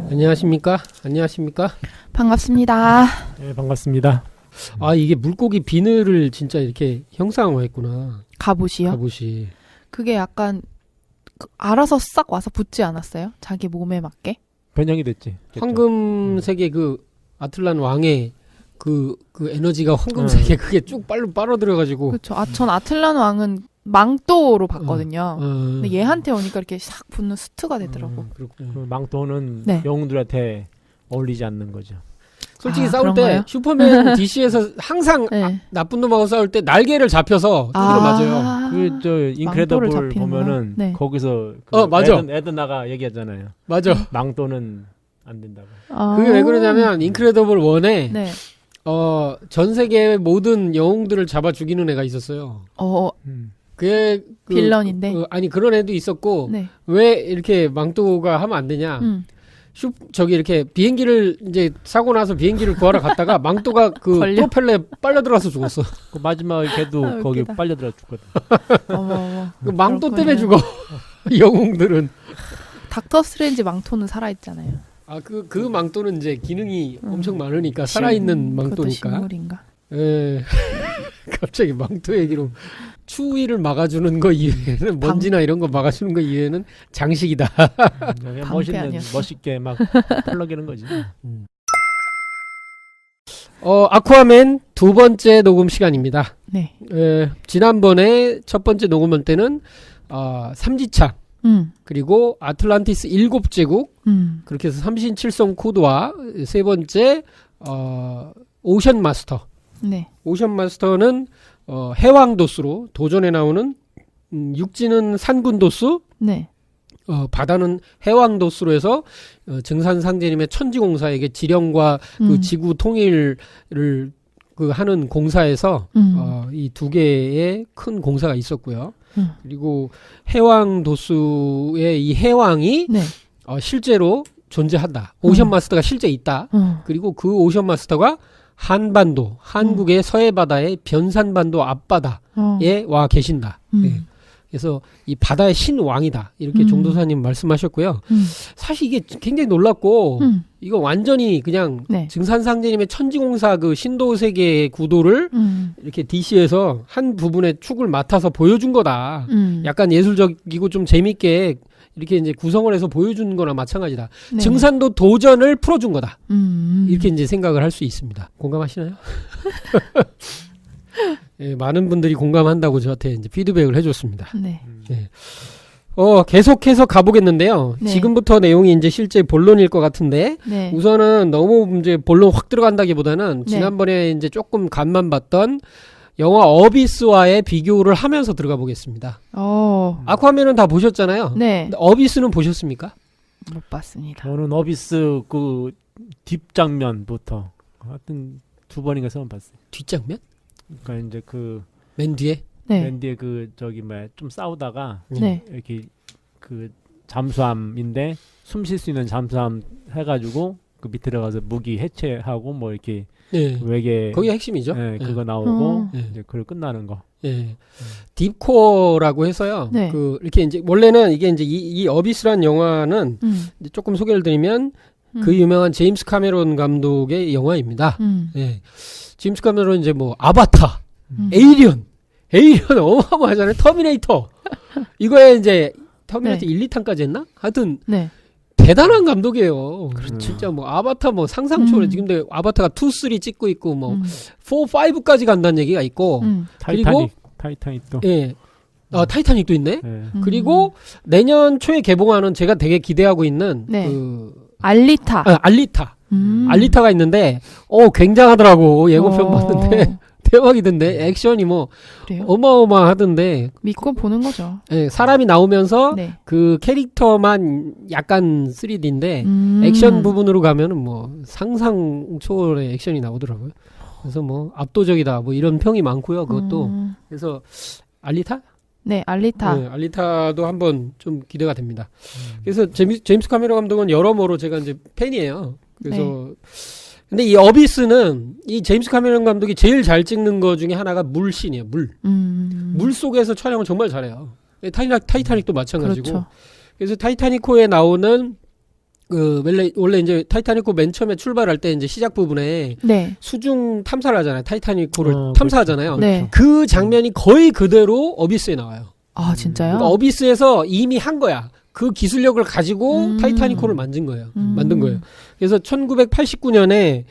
안녕하십니까? 안녕하십니까? 반갑습니다. 네, 반갑습니다. 아, 이게 물고기 비늘을 진짜 이렇게 형상화했구나. 갑옷이요? 갑옷이. 그게 약간 알아서 싹 와서 붙지 않았어요? 자기 몸에 맞게? 변형이 됐지. 황금색의 그 아틀란 왕의 그 에너지가 황금색에 그게 쭉 빨아들여가지고. 그렇죠. 전 아틀란 왕은 망토로 봤거든요. 근데 근데 얘한테 오니까 이렇게 싹 붙는 수트가 되더라고. 그렇구나. 그 망토는 네. 영웅들한테 어울리지 않는 거죠. 솔직히 아, 싸울 때 그런가요? 슈퍼맨 DC에서 항상 네. 나쁜 놈하고 싸울 때 날개를 잡혀서 두드려 맞아요. 그 저 망토를 인크레더블 잡히는구나. 보면은 네. 거기서 그 맞아. 에드나가 얘기하잖아요. 맞아. 망토는 안 된다고. 그게 왜 그러냐면 인크레더블 1에 네. 전 세계의 모든 영웅들을 잡아 죽이는 애가 있었어요. 그게 빌런인데. 아니 그런 애도 있었고 네. 왜 이렇게 망토가 하면 안 되냐? 저기 이렇게 비행기를 이제 사고 나서 비행기를 구하러 갔다가 망토가 그 걸려? 프로펠러에 빨려 들어가서 죽었어. 그 마지막에 걔도 아, 거기 웃기다. 빨려들어 죽거든. 어머. 그 망토 그렇군요. 때문에 죽어. 영웅들은. 닥터 스트레인지 망토는 살아있잖아요. 그 망토는 이제 기능이 엄청 많으니까 살아있는 그것도 망토니까. 식물인가? 예. 갑자기 망토 얘기로 추위를 막아주는 거 이외에는 먼지나 이런 거 막아주는 거 이외에는 장식이다. 그냥 방패 아니었어. 멋있게 막 펄럭이는 거지. 아쿠아맨 두 번째 녹음 시간입니다. 네. 지난번에 첫 번째 녹음할 때는 3지차 그리고 아틀란티스 7제국 그렇게 해서 3신7성 코드와 세 번째 오션 마스터. 네. 오션 마스터는 해왕 도수로 도전에 나오는 육지는 산군 도수, 네. 바다는 해왕 도수로 해서 증산상제님의 천지공사에게 지령과 그 지구 통일을 그 하는 공사에서 이 두 개의 큰 공사가 있었고요. 그리고 해왕 도수의 이 해왕이 네. 실제로 존재한다. 오션 마스터가 실제 있다. 그리고 그 오션 마스터가 한반도, 한국의 서해 바다의 변산반도 앞바다에 와 계신다. 네. 그래서 이 바다의 신왕이다. 이렇게 종도사님 말씀하셨고요. 사실 이게 굉장히 놀랍고 이거 완전히 그냥 네. 증산상제님의 천지공사 그 신도세계의 구도를 이렇게 DC에서 한 부분의 축을 맡아서 보여준 거다. 약간 예술적이고 좀 재밌게 이렇게 이제 구성을 해서 보여준 거나 마찬가지다. 네. 증산도 도전을 풀어준 거다. 이렇게 이렇게 이제 생각을 할 수 있습니다. 공감하시나요? 예, 많은 분들이 공감한다고 저한테 이제 피드백을 해줬습니다. 네. 계속해서 가보겠는데요. 네. 지금부터 내용이 이제 실제 본론일 것 같은데, 네. 우선은 너무 이제 본론 확 들어간다기보다는 네. 지난번에 이제 조금 간만 봤던 영화 어비스와의 비교를 하면서 들어가 보겠습니다. 아쿠아맨은 다 보셨잖아요. 네. 근데 어비스는 보셨습니까? 못 봤습니다. 저는 어비스 그 뒷장면부터 하여튼 2번인가 3번 봤어요. 뒷장면? 그러니까 이제 그 맨 뒤에? 네. 맨 뒤에 그 저기 뭐야 좀 싸우다가 네. 이렇게 그 잠수함인데 숨 쉴 수 있는 잠수함 해가지고 그 밑에 들어가서 무기 해체하고 뭐 이렇게 예. 외계 거기가 핵심이죠. 그거 나오고 예. 이제 그걸 끝나는 거. 예. 딥코어라고 해서요. 네. 이렇게 이제 원래는 이게 이제 이 어비스란 영화는 이제 조금 소개를 드리면 그 유명한 제임스 카메론 감독의 영화입니다. 예. 제임스 카메론 이제 뭐 아바타, 에이리언 어마어마하잖아요. 터미네이터. 이거에 이제 터미네이터 네. 1, 2탄까지 했나? 하여튼 네. 대단한 감독이에요. 그렇죠. 진짜 뭐 아바타 뭐 상상 초월해. 지금 근데 아바타가 2, 3 찍고 있고 뭐 4, 5까지 간다는 얘기가 있고. 타이타닉도. 예. 타이타닉도 있네. 예. 그리고 내년 초에 개봉하는 제가 되게 기대하고 있는 네. 그 알리타. 알리타. 알리타가 있는데 굉장하더라고. 예고편 봤는데 대박이던데. 액션이 뭐 그래요? 어마어마하던데. 믿고 보는 거죠. 예, 사람이 나오면서 네. 그 캐릭터만 약간 3D인데 액션 부분으로 가면은 뭐 상상 초월의 액션이 나오더라고요. 그래서 뭐 압도적이다. 뭐 이런 평이 많고요. 그것도 그래서 알리타? 네, 알리타. 네, 알리타도 한번 좀 기대가 됩니다. 그래서 제임스 카메론 감독은 여러모로 제가 이제 팬이에요. 그래서 근데 이 어비스는 이 제임스 카메론 감독이 제일 잘 찍는 거 중에 하나가 물씬이에요. 물 속에서 촬영을 정말 잘해요. 타이타닉도 마찬가지고. 그렇죠. 그래서 타이타닉호에 나오는 원래 이제 타이타닉호 맨 처음에 출발할 때 이제 시작 부분에 네. 수중 탐사를 하잖아요. 타이타닉호를 그렇죠. 탐사하잖아요. 네. 그 장면이 거의 그대로 어비스에 나와요. 아, 진짜요? 그러니까 어비스에서 이미 한 거야. 그 기술력을 가지고 타이타닉호를 만든 거예요. 만든 거예요. 그래서 1989년에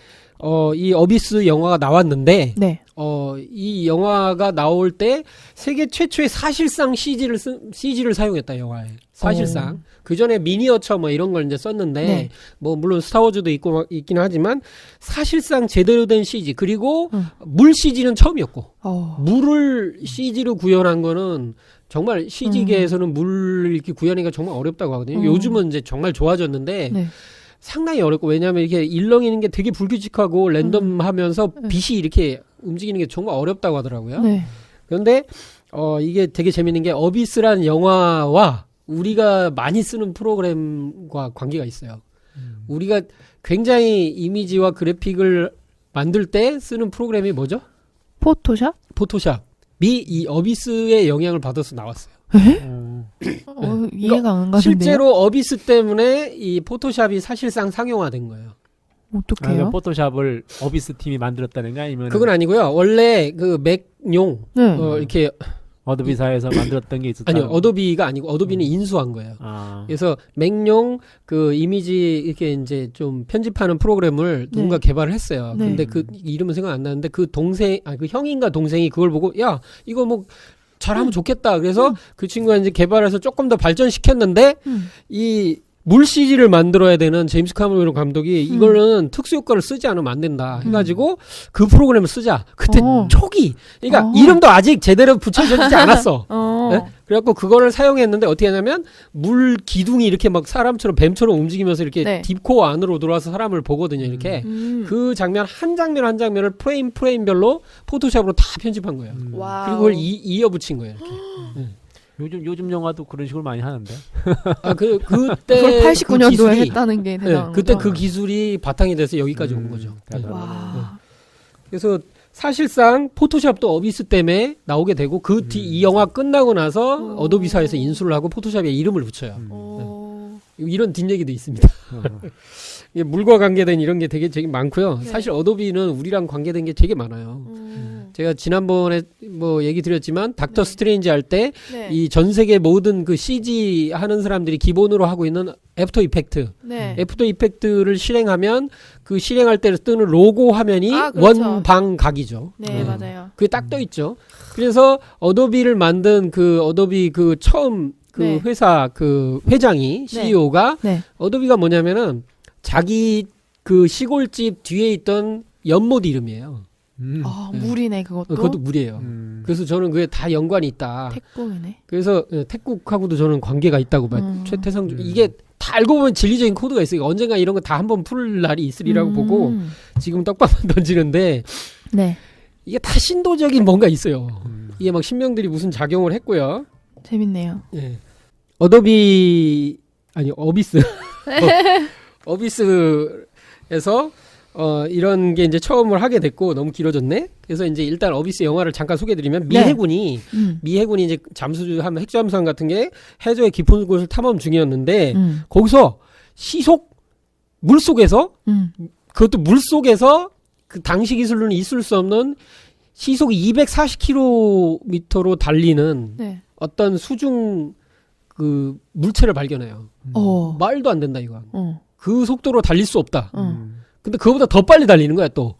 이 어비스 영화가 나왔는데 네. 이 영화가 나올 때 세계 최초의 사실상 CG를 사용했다, 영화에. 사실상. 그 전에 미니어처 뭐 이런 걸 이제 썼는데, 네. 뭐 물론 스타워즈도 있긴 하지만 사실상 제대로 된 CG, 그리고 물 CG는 처음이었고, 물을 CG로 구현한 거는 정말 CG계에서는 물을 이렇게 구현하기가 정말 어렵다고 하거든요. 요즘은 이제 정말 좋아졌는데, 네. 상당히 어렵고, 왜냐하면 이렇게 일렁이는 게 되게 불규칙하고 랜덤하면서 빛이 이렇게 움직이는 게 정말 어렵다고 하더라고요. 네. 그런데 이게 되게 재밌는 게 어비스라는 영화와 우리가 많이 쓰는 프로그램과 관계가 있어요. 우리가 굉장히 이미지와 그래픽을 만들 때 쓰는 프로그램이 뭐죠? 포토샵? 포토샵이 이 어비스의 영향을 받아서 나왔어요. 이해가 안 가는데요. 실제로 어비스 때문에 이 포토샵이 사실상 상용화된 거예요. 어떡해요? 그러니까 포토샵을 어비스 팀이 만들었다는 게 아니면 그건 아니고요. 원래 그 맥용 네. 이렇게 어도비사에서 만들었던 게 있었다. 아니요, 어도비가 아니고 어도비는 인수한 거예요. 그래서 맥용 그 이미지 이렇게 이제 좀 편집하는 프로그램을 누군가 개발을 했어요. 네. 근데 그 이름은 생각 안 나는데 그 그 형인가 동생이 그걸 보고 야, 이거 뭐 잘하면 좋겠다. 그래서 그 친구가 이제 개발해서 조금 더 발전시켰는데 이 물 CG를 만들어야 되는 제임스 카메론 감독이 이거는 특수 효과를 쓰지 않으면 안 된다 해가지고 그 프로그램을 쓰자. 그때 초기, 그러니까 이름도 아직 제대로 붙여지지 않았어. 네? 그래갖고 그거를 사용했는데 어떻게 하냐면 물 기둥이 이렇게 막 사람처럼 뱀처럼 움직이면서 이렇게 네. 딥코어 안으로 들어와서 사람을 보거든요. 이렇게 그 장면 한 장면을 프레임별로 포토샵으로 다 편집한 거예요. 와우. 그리고 그걸 이어붙인 거예요. 이렇게. 요즘 영화도 그런 식으로 많이 하는데. 그때 그걸 89년도에 기술이, 했다는 게 대단한 그때 거죠. 그 기술이 바탕이 돼서 여기까지 온 거죠. 대단하다. 와. 그래서 사실상 포토샵도 어비스 때문에 나오게 되고 이 영화 끝나고 나서 어도비사에서 인수를 하고 포토샵에 이름을 붙여요. 이런 뒷얘기도 있습니다. 이게 물과 관계된 이런 게 되게 많고요. 네. 사실 어도비는 우리랑 관계된 게 되게 많아요. 제가 지난번에 뭐 얘기 드렸지만 닥터 스트레인지 할 때 이 전 세계 모든 그 CG 하는 사람들이 기본으로 하고 있는 애프터 이펙트. 네. 애프터 이펙트를 실행하면 그 실행할 때 뜨는 로고 화면이 그렇죠. 원방각이죠. 네, 맞아요. 그게 딱 떠 있죠. 그래서 어도비를 만든 그 어도비 그 처음 그 네. 회사 그 회장이 CEO가 네. 어도비가 뭐냐면은 자기 그 시골집 뒤에 있던 연못 이름이에요. 물이네, 그것도. 그것도 물이에요. 그래서 저는 그게 다 연관이 있다. 택국이네. 그래서 태국하고도 저는 관계가 있다고 봐요. 최태성 이게 다 알고 보면 진리적인 코드가 있으니까 언젠가 이런 거 다 한번 풀 날이 있으리라고 보고 지금 떡밥만 던지는데 네. 이게 다 신도적인 뭔가 있어요. 이게 막 신명들이 무슨 작용을 했고요. 재밌네요. 예. 어비스. 어비스에서 이런 게 이제 처음을 하게 됐고 너무 길어졌네. 그래서 이제 일단 어비스 영화를 잠깐 소개해드리면 미해군이 이제 잠수함 핵잠수함 같은 게 해저의 깊은 곳을 탐험 중이었는데 거기서 시속 물 속에서 그것도 물 속에서 그 당시 기술로는 있을 수 없는 시속 240km로 달리는 네. 어떤 수중 그 물체를 발견해요. 말도 안 된다 이거. 그 속도로 달릴 수 없다. 근데 그거보다 더 빨리 달리는 거야 또.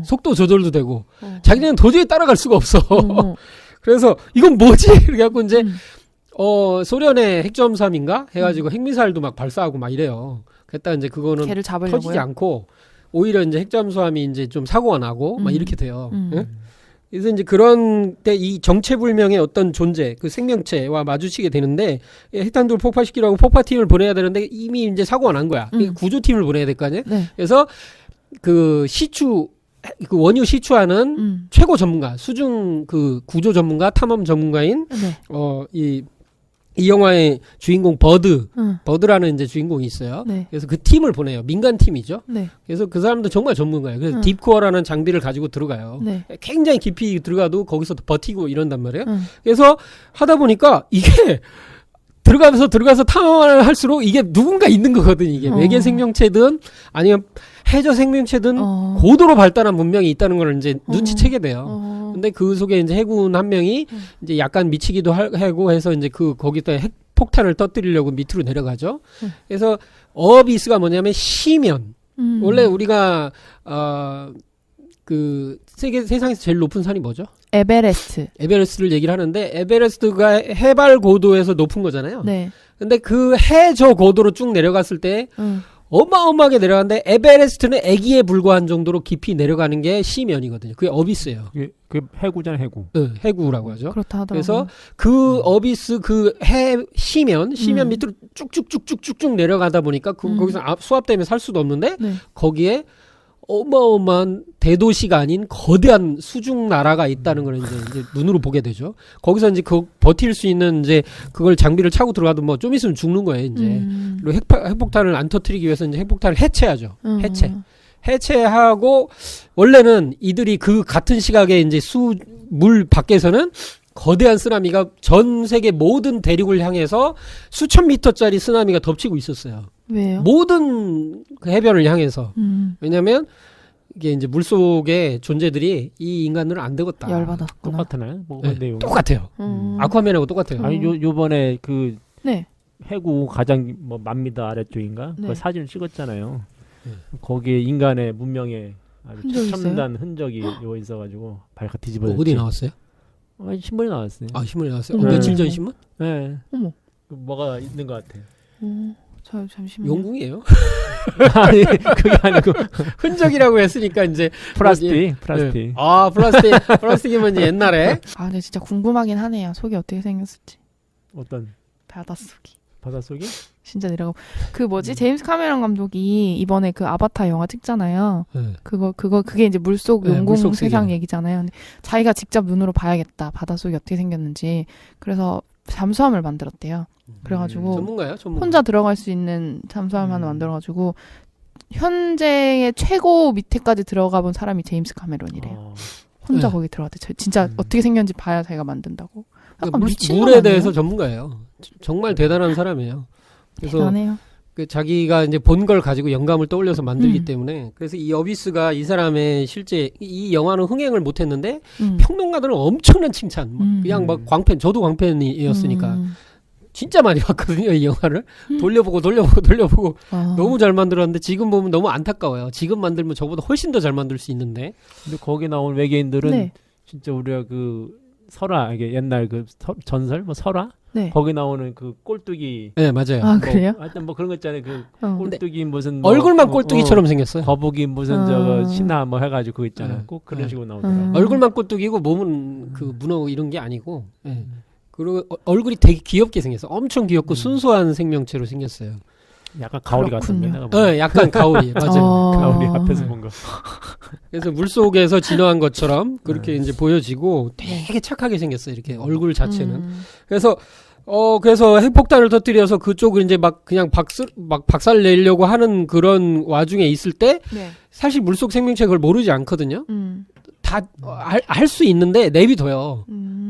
속도 조절도 되고. 자기네는 도저히 따라갈 수가 없어. 그래서 이건 뭐지? 이렇게 갖고 이제 소련의 핵잠수함인가 해가지고 핵미사일도 막 발사하고 막 이래요. 그랬다 이제 그거는 걔를 잡으려고요? 터지지 않고 오히려 이제 핵잠수함이 이제 좀 사고가 나고 막 이렇게 돼요. 예? 그래서 이제 그런 때 이 정체불명의 어떤 존재, 그 생명체와 마주치게 되는데 핵탄두를 폭파시키려고 폭파팀을 보내야 되는데 이미 이제 사고가 난 거야. 구조팀을 보내야 될 거 아니에요? 네. 그래서 그 그 원유 시추하는 최고 전문가, 수중 그 구조 전문가, 탐험 전문가인 네. 이 영화의 주인공 버드라는 이제 주인공이 있어요. 네. 그래서 그 팀을 보내요. 민간 팀이죠. 네. 그래서 그 사람도 정말 전문가예요. 그래서 딥코어라는 장비를 가지고 들어가요. 네. 굉장히 깊이 들어가도 거기서 버티고 이런단 말이에요. 그래서 하다 보니까 이게 들어가서 탐험을 할수록 이게 누군가 있는 거거든. 이게 외계 생명체든 아니면 해저 생명체든 고도로 발달한 문명이 있다는 걸 이제 눈치채게 돼요. 근데 그 속에 이제 해군 한 명이 이제 약간 미치기도 하고 해서 이제 거기다 핵폭탄을 터뜨리려고 밑으로 내려가죠. 그래서 어비스가 뭐냐면 시면. 원래 우리가 그 세상에서 제일 높은 산이 뭐죠? 에베레스트를 얘기를 하는데 에베레스트가 해발 고도에서 높은 거잖아요. 네. 근데 그 해저 고도로 쭉 내려갔을 때 어마어마하게 내려가는데 에베레스트는 애기에 불과한 정도로 깊이 내려가는 게 시면이거든요. 그게 어비스예요. 그 해구잖아, 해구. 네, 해구라고 하죠. 그렇다 하더라고요. 그래서 그 어비스 그 시면 밑으로 쭉쭉쭉쭉쭉 내려가다 보니까 거기서 수압 때문에 살 수도 없는데 네. 거기에 어마어마한 대도시가 아닌 거대한 수중 나라가 있다는 걸 이제 눈으로 보게 되죠. 거기서 이제 버틸 수 있는 이제 그걸 장비를 차고 들어가도 뭐 좀 있으면 죽는 거예요, 이제. 그리고 핵폭탄을 안 터뜨리기 위해서 이제 핵폭탄을 해체하죠. 해체하고 원래는 이들이 그 같은 시각에 이제 물 밖에서는 거대한 쓰나미가 전 세계 모든 대륙을 향해서 수천 미터짜리 쓰나미가 덮치고 있었어요. 왜요? 모든 그 해변을 향해서. 왜냐면 이게 이제 물속의 존재들이 이 인간들은 안 되겠다. 열받았구나. 똑같나요? 뭐 네, 내용. 똑같아요. 아쿠아맨하고 똑같아요. 아니 요번에 그 네. 해구 가장 뭐 1000m 아래쪽인가? 네. 그 사진을 찍었잖아요. 거기에 인간의 문명의 아주 흔적이 첨단 흔적이 있어가지고 발가 뒤집어졌지. 어디 나왔어요? 신문에 나왔어요. 아, 신문에 나왔어요? 네. 며칠 전 신문? 네. 어머. 뭐가 있는 것 같아요. 잠시만요. 용궁이에요. 아니 그게 아니고 흔적이라고 했으니까 이제 플라스틱. 네. 아, 플라스틱이면 이제 옛날에. 아, 근데 진짜 궁금하긴 하네요. 속이 어떻게 생겼을지. 어떤 바닷속이. 바닷속이? 진짜 내려가. 그 뭐지? 제임스 카메론 감독이 이번에 그 아바타 영화 찍잖아요. 네. 그게 이제 물속 네, 용궁 물속 세상 세계. 얘기잖아요. 근데 자기가 직접 눈으로 봐야겠다. 바닷속이 어떻게 생겼는지. 그래서 잠수함을 만들었대요. 그래가지고 전문가예요, 전문가. 혼자 들어갈 수 있는 잠수함 하나 만들어가지고 현재의 최고 밑에까지 들어가 본 사람이 제임스 카메론이래요. 혼자 네. 거기 들어갔대. 진짜 어떻게 생겼는지 봐야 자기가 만든다고. 약간 미친놈 물에 아니에요? 대해서 전문가예요. 정말 대단한 사람이에요. 그래서 대단해요. 그 자기가 이제 본 걸 가지고 영감을 떠올려서 만들기 때문에 그래서 이 어비스가 이 사람의 실제 이 영화는 흥행을 못했는데 평론가들은 엄청난 칭찬. 그냥 막 광팬, 저도 광팬이었으니까 진짜 많이 봤거든요, 이 영화를. 돌려보고 너무 잘 만들었는데 지금 보면 너무 안타까워요. 지금 만들면 저보다 훨씬 더 잘 만들 수 있는데. 근데 거기 나온 외계인들은 네. 진짜 우리가 그 설화 이게 옛날 그 전설 뭐 설화 네. 거기 나오는 그 꼴뚜기. 네, 맞아요. 아, 그래요? 하여튼 뭐 그런 거 있잖아요. 그 어. 꼴뚜기 무슨 뭐, 얼굴만 꼴뚜기처럼 생겼어요. 거북이 무슨 저거 신화 뭐 해가지고 그거 있잖아요. 네. 꼭 그런 네. 식으로 나오더라고요. 얼굴만 꼴뚜기고 몸은 그 문어 이런 게 아니고. 네. 그리고 얼굴이 되게 귀엽게 생겼어. 엄청 귀엽고 순수한 생명체로 생겼어요. 약간 가오리 같은데. 그렇군요. 내가 보기엔. 네, 약간 가오리. 맞아요. 가오리 앞에서 본 거. 그래서 물속에서 진화한 것처럼 그렇게 이제 보여지고 되게 착하게 생겼어요. 이렇게 얼굴 자체는. 그래서 핵폭탄을 터뜨려서 그쪽을 이제 막 그냥 박살 내려고 하는 그런 와중에 있을 때 네. 사실 물속 생명체 그걸 모르지 않거든요. 다 알 수 있는데 내비둬요.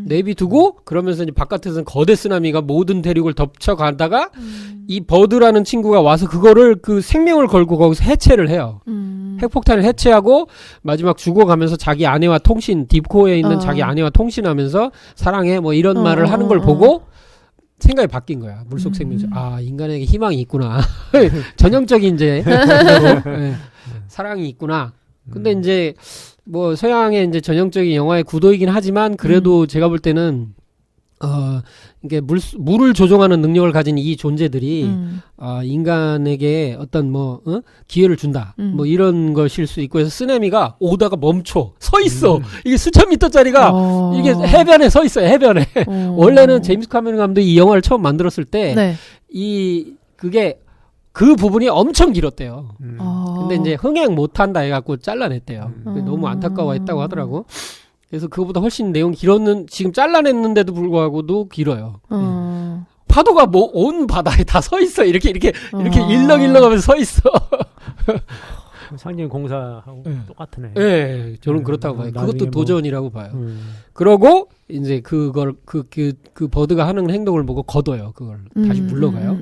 내비두고 그러면서 이제 바깥에서는 거대 쓰나미가 모든 대륙을 덮쳐가다가 이 버드라는 친구가 와서 그거를 그 생명을 걸고 거기서 해체를 해요. 핵폭탄을 해체하고 마지막 죽어가면서 자기 아내와 딥코어에 있는 자기 아내와 통신하면서 사랑해 뭐 이런 말을 하는 걸 보고 생각이 바뀐 거야. 물속 생명체. 아, 인간에게 희망이 있구나. 전형적인 이제 네, 사랑이 있구나. 근데 이제 뭐 서양의 이제 전형적인 영화의 구도이긴 하지만 그래도 제가 볼 때는 이게 물을 조종하는 능력을 가진 이 존재들이 인간에게 어떤 기회를 준다. 뭐 이런 것일 수 있고 해서 쓰나미가 오다가 멈춰 서 있어. 이게 수천 미터짜리가 이게 해변에 서 있어요. 해변에. 원래는 제임스 카메론 감독이 이 영화를 처음 만들었을 때 네. 그게 그 부분이 엄청 길었대요. 아. 근데 이제 흥행 못한다 해갖고 잘라냈대요. 너무 안타까워했다고 하더라고. 그래서 그거보다 훨씬 내용이 지금 잘라냈는데도 불구하고도 길어요. 파도가 온 바다에 다 서 있어. 이렇게 일렁일렁하면서 서 있어. 상징공사하고 네. 똑같네. 예, 저는 그렇다고 봐요. 나중에 그것도 뭐- 도전이라고 봐요. 그러고 이제 그걸 그 버드가 하는 행동을 보고 거둬요. 그걸 다시 물러가요.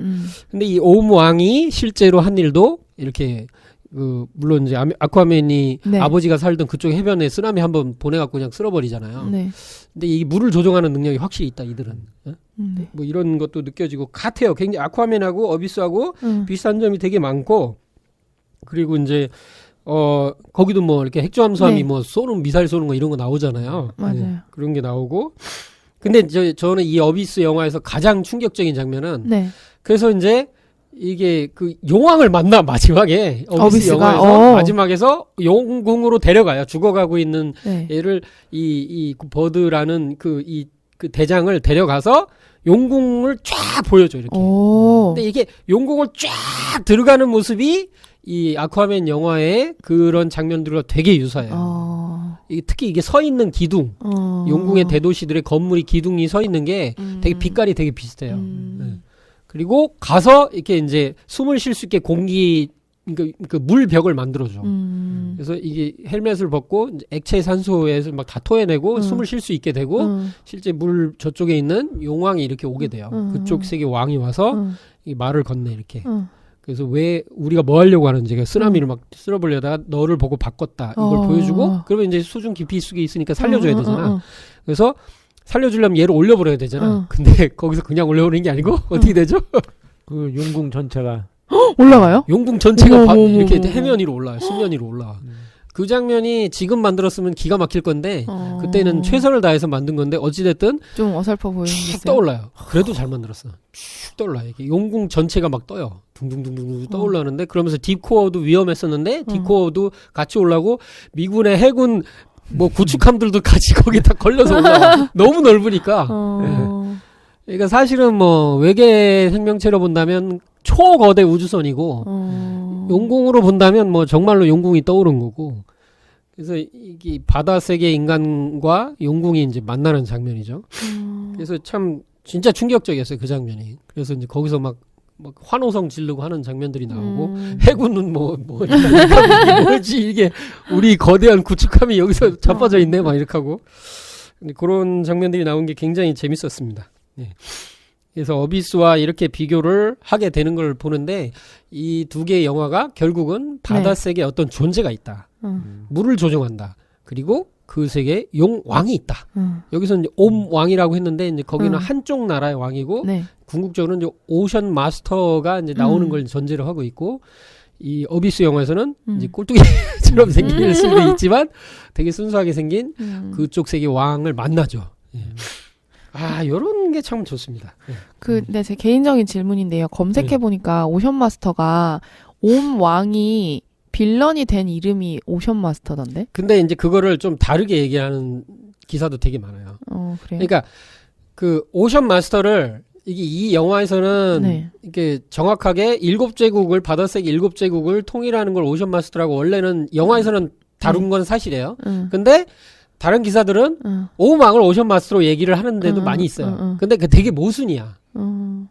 근데 이 옴 왕이 실제로 한 일도 이렇게 물론 이제 아쿠아맨이 네. 아버지가 살던 그쪽 해변에 쓰나미 한번 보내갖고 그냥 쓸어버리잖아요. 네. 근데 이 물을 조종하는 능력이 확실히 있다 이들은. 네. 뭐 이런 것도 느껴지고 같아요. 굉장히 아쿠아맨하고 어비스하고 비슷한 점이 되게 많고 그리고 이제 거기도 뭐 이렇게 핵잠수함이 네. 뭐 쏘는 미사일 쏘는 거 이런 거 나오잖아요. 맞아요. 네, 그런 게 나오고. 근데 저는 이 어비스 영화에서 가장 충격적인 장면은 네. 그래서 이제 이게 그 용왕을 만나 마지막에 어비스 어비스가? 영화에서 마지막에서 용궁으로 데려가요. 죽어가고 있는 네. 얘를 이 버드라는 그 대장을 데려가서 용궁을 쫙 보여줘 이렇게. 오. 근데 이게 용궁을 쫙 들어가는 모습이 이 아쿠아맨 영화의 그런 장면들과 되게 유사해요. 특히 이게 서 있는 기둥, 용궁의 대도시들의 건물이 기둥이 서 있는 게 되게 빛깔이 되게 비슷해요. 네. 그리고 가서 이렇게 이제 숨을 쉴 수 있게 공기 그 물벽을 만들어줘. 그래서 이게 헬멧을 벗고 이제 액체 산소에서 막 다 토해내고 숨을 쉴 수 있게 되고 실제 물 저쪽에 있는 용왕이 이렇게 오게 돼요. 그쪽 세계 왕이 와서 이 말을 건네 이렇게. 그래서 왜 우리가 뭐 하려고 하는지 쓰나미를 막 쓸어버리려다가 너를 보고 바꿨다 이걸 보여주고 그러면 이제 수중 깊이 속에 있으니까 살려줘야 되잖아. 그래서 살려주려면 얘를 올려버려야 되잖아. 근데 거기서 그냥 올려버리는 게 아니고 어떻게 되죠? 그 용궁 전체가 올라가요? 용궁 전체가 어머, 이렇게 어머, 해면 위로 올라와요. 수면 위로 올라와. 그 장면이 지금 만들었으면 기가 막힐 건데 그때는 최선을 다해서 만든 건데 어찌됐든 좀 어설퍼 보이는 게 쭉 있어요. 떠올라요. 그래도 잘 만들었어. 쭉 떠올라요. 이게 용궁 전체가 막 떠요. 둥둥둥둥 떠올라는데 그러면서 딥코어도 위험했었는데 딥코어도 같이 올라고 미군의 해군 뭐 구축함들도 같이 거기 다 걸려서 올라와. 너무 넓으니까. 그러니까 사실은 뭐 외계 생명체로 본다면 초거대 우주선이고 용궁으로 본다면 뭐 정말로 용궁이 떠오른 거고. 그래서 이게 바다 세계 인간과 용궁이 이제 만나는 장면이죠. 그래서 참 진짜 충격적이었어요 그 장면이. 그래서 이제 거기서 막 환호성 지르고 하는 장면들이 나오고 해군은 뭐지 이게 우리 거대한 구축함이 여기서 자빠져 있네 막 이렇게 하고. 근데 그런 장면들이 나온 게 굉장히 재밌었습니다. 네. 그래서 어비스와 이렇게 비교를 하게 되는 걸 보는데 이 두 개의 영화가 결국은 바다 세계에 어떤 존재가 있다. 물을 조종한다. 그리고 그 세계에 용왕이 있다. 여기서 이제 옴왕이라고 했는데 이제 거기는 한쪽 나라의 왕이고 네. 궁극적으로는 이제 오션 마스터가 이제 나오는 걸 전제로 하고 있고 이 어비스 영화에서는 이제 꼴뚜기처럼 생길 수도 있지만 되게 순수하게 생긴 그쪽 세계 왕을 만나죠. 예. 요런 게 참 좋습니다. 예. 네, 제 개인적인 질문인데요. 검색해보니까 오션마스터가 옴 왕이 빌런이 된 이름이 오션마스터던데? 근데 이제 그거를 좀 다르게 얘기하는 기사도 되게 많아요. 그래요? 그러니까 그 오션 마스터를 이 영화에서는 네. 이렇게 정확하게 7제국을 바다세계 7제국을 통일하는 걸 오션 마스터라고 원래는 영화에서는 다룬 건 사실이에요. 근데 다른 기사들은 오왕을 오션 마스터로 얘기를 하는 데도 많이 있어요. 근데 그 되게 모순이야.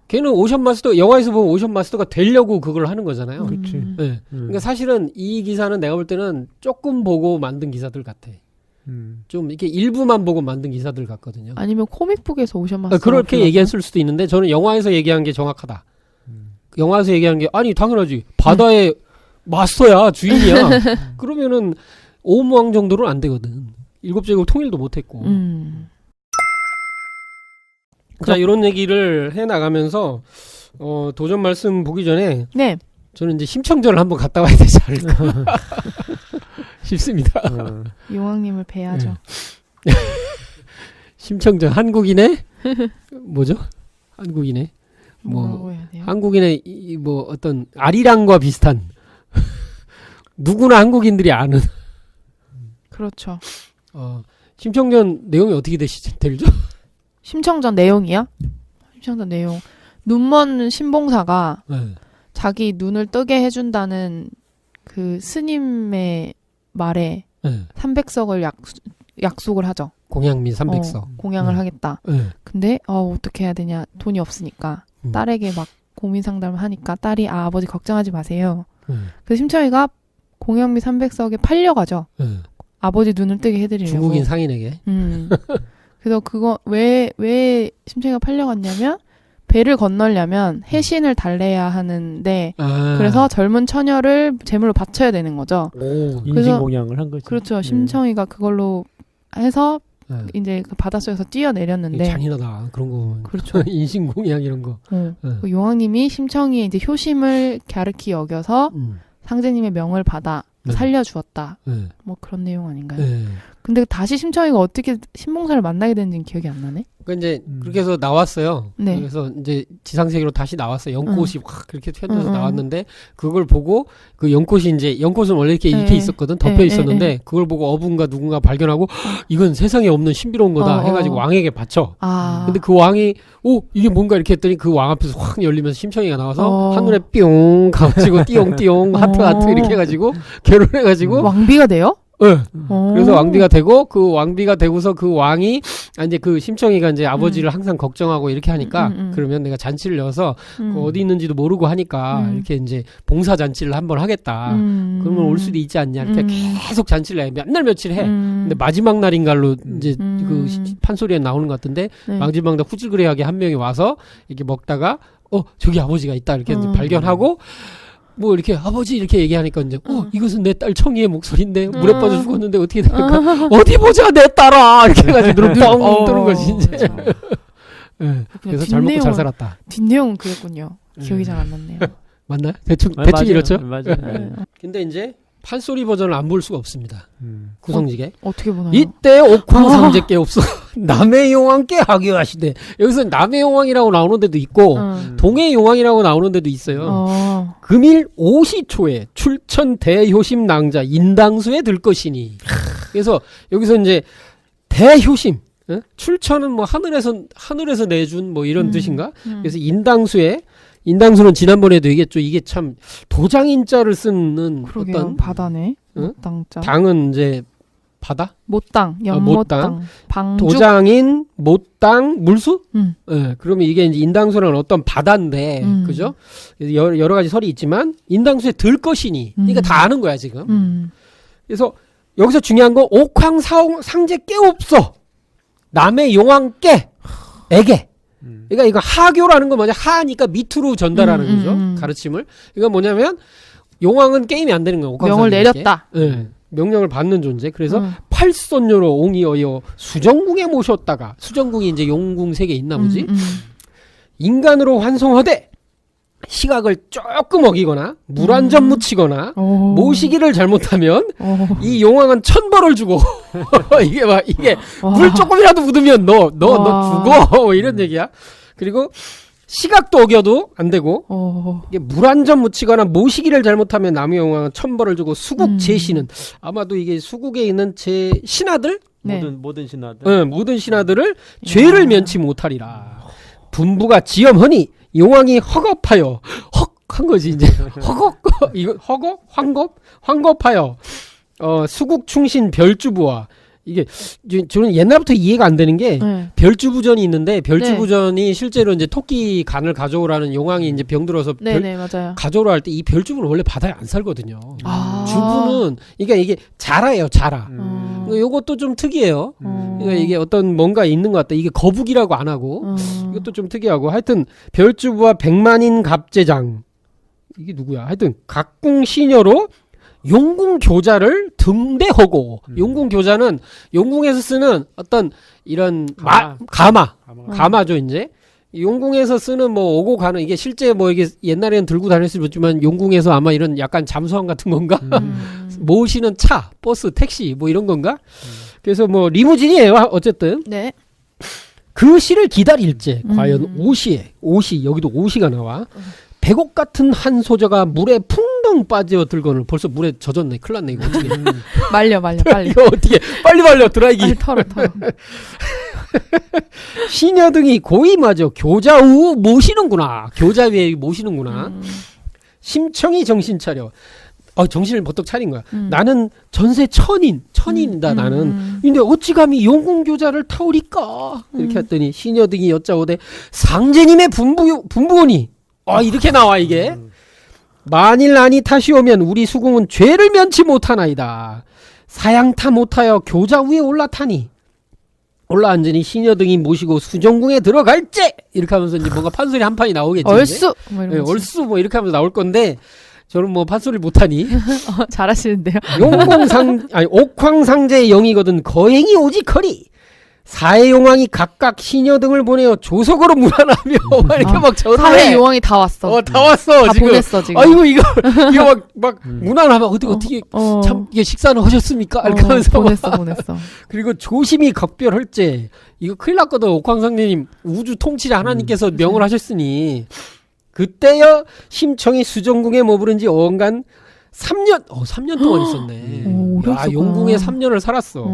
걔는 오션 마스터 영화에서 보면 오션 마스터가 되려고 그걸 하는 거잖아요. 그렇지. 네. 그러니까 사실은 이 기사는 내가 볼 때는 조금 보고 만든 기사들 같아. 좀 이렇게 일부만 보고 만든 기사들 같거든요. 아니면 코믹북에서 오션마스터 그렇게 얘기했을 수도 있는데 저는 영화에서 얘기한 게 정확하다. 영화에서 얘기한 게 아니 당연하지. 바다의 마스터야 주인이야. 그러면은 오무왕 정도는 안 되거든. 7제국 통일도 못했고. 자 이런 얘기를 해나가면서 도전 말씀 보기 전에 네. 저는 이제 심청전을 한번 갔다 와야 되지 않을까 싶습니다. 용왕님을 뵈야죠. 네. 심청전 한국인의 뭐죠? 한국인의 뭐라고 해야 돼요? 한국인의 뭐 어떤 아리랑과 비슷한 누구나 한국인들이 아는 그렇죠. 심청전 내용이 어떻게 되죠? 심청전 내용이요? 심청전 내용. 눈먼 신봉사가 네. 자기 눈을 뜨게 해준다는 그 스님의 말에 네. 300석을 약속을 하죠. 공양미 300석. 공양을 하겠다. 네. 근데 어떻게 해야 되냐. 돈이 없으니까. 딸에게 막 고민 상담을 하니까 딸이 아버지 걱정하지 마세요. 그래서 심청이가 공양비 300석에 팔려가죠. 아버지 눈을 뜨게 해드리려고. 중국인 상인에게. 그래서 그거 왜 심청이가 팔려갔냐면 배를 건너려면 해신을 달래야 하는데 그래서 젊은 처녀를 제물로 바쳐야 되는 거죠. 인신공양을 한 거죠. 그렇죠. 심청이가 그걸로 해서 이제 그 바닷속에서 뛰어내렸는데 잔인하다 그런 거. 그렇죠. 인신공양 이런 거. 그 용왕님이 심청이의 이제 효심을 갸륵히 여겨서 상제님의 명을 받아 살려주었다. 뭐 그런 내용 아닌가요? 근데 다시 심청이가 어떻게 신봉사를 만나게 되는지는 기억이 안 나네. 그러니까 이제 그렇게 해서 나왔어요. 네. 그래서 이제 지상세계로 다시 나왔어요. 연꽃이 확 그렇게 튀어나와서 나왔는데 그걸 보고 그 연꽃이 이제 연꽃은 원래 이렇게 있었거든. 덮여 있었는데 그걸 보고 어부인가 누군가 발견하고 이건 세상에 없는 신비로운 거다 해가지고 왕에게 바쳐. 근데 그 왕이 이게 뭔가 이렇게 했더니 그 왕 앞에서 확 열리면서 심청이가 나와서 하늘에 뿅 가지고 띠용띠용 하트 이렇게 해가지고 결혼해가지고 왕비가 돼요? 네. 그래서 왕비가 되고 그 왕비가 되고서 그 왕이 이제 그 심청이가 이제 아버지를 항상 걱정하고 이렇게 하니까 그러면 내가 잔치를 넣어서 어디 있는지도 모르고 하니까 이렇게 이제 봉사 잔치를 한번 하겠다. 그러면 올 수도 있지 않냐. 이렇게 계속 잔치를 해. 맨날 며칠 해. 근데 마지막 날인가로 이제 그 판소리에 나오는 것 같은데 마지막 날 후질그레하게 한 명이 와서 이렇게 먹다가 저기 아버지가 있다 이렇게 이제 발견하고 뭐 이렇게 아버지 이렇게 얘기하니까 이제 이것은 내 딸 청이의 목소리인데 물에 빠져 죽었는데 어떻게 될까? 어디 보자 내 딸아 이렇게 해가지고 눈을 뻥 뜨는 거지 이제. 네. 그래서 잘 먹고 잘 살았다. 뒷내용은 그랬군요. 기억이 잘 안 났네요. 맞나요? 대충 이렇죠. 맞아요. 근데 이제 판소리 버전을 안 볼 수가 없습니다. 구성지게. 어떻게 보나요? 이때 옥황상제께 없어 남의 용왕께 하교하시되 여기서 남의 용왕이라고 나오는 데도 있고 동의 용왕이라고 나오는 데도 있어요. 금일 오시초에 출천 대효심 낭자 인당수에 들 것이니. 그래서 여기서 이제 대효심 출천은 뭐 하늘에서 내준 뭐 이런 뜻인가? 그래서 인당수는 지난번에도 얘기했죠. 이게 참 도장인자를 쓰는 그러게요. 어떤 바다네. 못당자. 당은 이제 바다? 못당, 연못당, 방죽. 도장인, 못당, 물수? 네, 그러면 이게 이제 인당수라는 어떤 바다인데, 그죠? 여러 가지 설이 있지만, 인당수에 들 것이니, 그러니까 다 아는 거야, 지금. 그래서 여기서 중요한 거, 옥황상제 깨 없어! 남의 용왕 깨! 에게! 그러니까 이거 하교라는 건 뭐냐? 하니까 밑으로 전달하는 거죠. 가르침을. 이건 뭐냐면, 용왕은 게임이 안 되는 거예요. 명을 내렸다. 네. 명령을 받는 존재. 그래서 팔선녀로 옹이어여 수정궁에 모셨다가 수정궁이 이제 용궁 세계에 있나 보지. 인간으로 환송하되 시각을 조금 어기거나 물 한 점 묻히거나 모시기를 잘못하면 이 용왕은 1000벌을 주고 이게 물 조금이라도 묻으면 너 죽어 이런 얘기야. 그리고 시각도 어겨도 안 되고 이게 물 한 점 묻히거나 모시기를 잘못하면 남의 용왕은 1000벌을 주고 수국 제신은 아마도 이게 수국에 있는 제 신하들 모든 신하들 모든 신하들을 죄를 면치 못하리라. 분부가 지엄하니 용왕이 허겁하여 한 거지 이제 황겁하여 수국 충신 별주부와 이게 저는 옛날부터 이해가 안 되는 게 별주부전이 있는데 별주부전이 실제로 이제 토끼 간을 가져오라는 용왕이 이제 병들어서 맞아요. 가져오라 할 때 이 별주부는 원래 바다에 안 살거든요. 주부는 이게 자라예요, 자라. 요것도 좀 특이해요. 그러니까 이게 어떤 뭔가 있는 것 같다. 이게 거북이라고 안 하고 이것도 좀 특이하고 하여튼 별주부와 백만인 갑제장 이게 누구야? 하여튼 각궁 시녀로 용궁 교자를 등대하고 용궁 교자는 용궁에서 쓰는 어떤 이런 가마죠 이제 용궁에서 쓰는 뭐 오고 가는 이게 실제 뭐 이게 옛날에는 들고 다닐 수 있지만 용궁에서 아마 이런 약간 잠수함 같은 건가 모시는 차, 버스, 택시 뭐 이런 건가 그래서 뭐 리무진이에요 어쨌든 그 시를 기다릴제 과연 오시 여기도 오시가 나와 백옥 같은 한 소저가 물에 풍덩 빠져 들거늘 벌써 물에 젖었네. 큰일 났네 이거 어떻게 말려 빨리 이거 어떻게 빨리 말려 드라이기 털어 시녀 등이 고이마저 교자 우 모시는구나. 교자 위에 모시는구나. 심청이 정신 차려. 정신을 버떡 차린 거야. 나는 전세 천인이다 나는. 근데 어찌 감히 용궁 교자를 타오리까? 이렇게 했더니 시녀 등이 여짜오되 상제님의 분부오니 이렇게 나와 이게 만일 난이 탓이 오면 우리 수궁은 죄를 면치 못하나이다. 사양타 못하여 교자 위에 올라타니 올라앉으니 시녀등이 모시고 수정궁에 들어갈제 이렇게 하면서 이제 뭔가 판소리 한 판이 나오겠지. 얼쑤 뭐 네, 얼쑤 뭐 이렇게 하면서 나올 건데 저는 뭐 판소리 못하니 잘하시는데요. 옥황상제의 영이거든 거행이 오직허리 사해 용왕이 각각 시녀 등을 보내어 조석으로 문안하며 막 이렇게 막 전해. 사회 요왕이 다 왔어. 다 왔어 다 지금. 보냈어 지금. 아이고 이거 막 문안하면 어떻게 참 이게 식사는 하셨습니까? 이렇게 하면서 보냈어. 그리고 조심히 각별할제 이거 큰일 났거든. 옥황상제님 우주 통치자 하나님께서 명을 하셨으니 그때여 심청이 수정궁에 머무른 지 어언간 3년 동안 있었네. 야, 용궁에 3년을 살았어.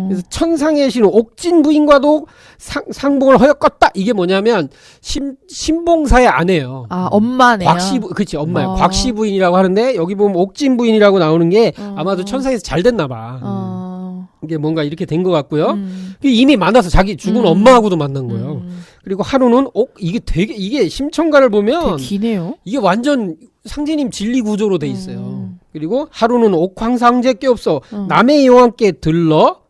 그래서 천상의 신 옥진 부인과도 상봉을 허였겄다. 이게 뭐냐면 신봉사의 아내예요. 아, 엄마네요. 곽씨, 그치, 엄마예요. 곽씨 부인이라고 하는데 여기 보면 옥진 부인이라고 나오는 게 아마도 천상에서 잘 됐나 봐. 이게 뭔가 이렇게 된 것 같고요. 이미 만나서 자기 죽은 엄마하고도 만난 거예요. 그리고 하루는 이게 심청가를 보면 되게 기네요. 이게 완전 상제님 진리 구조로 돼 있어요. 그리고 하루는 옥황상제께 없어 남의 여왕께 들러서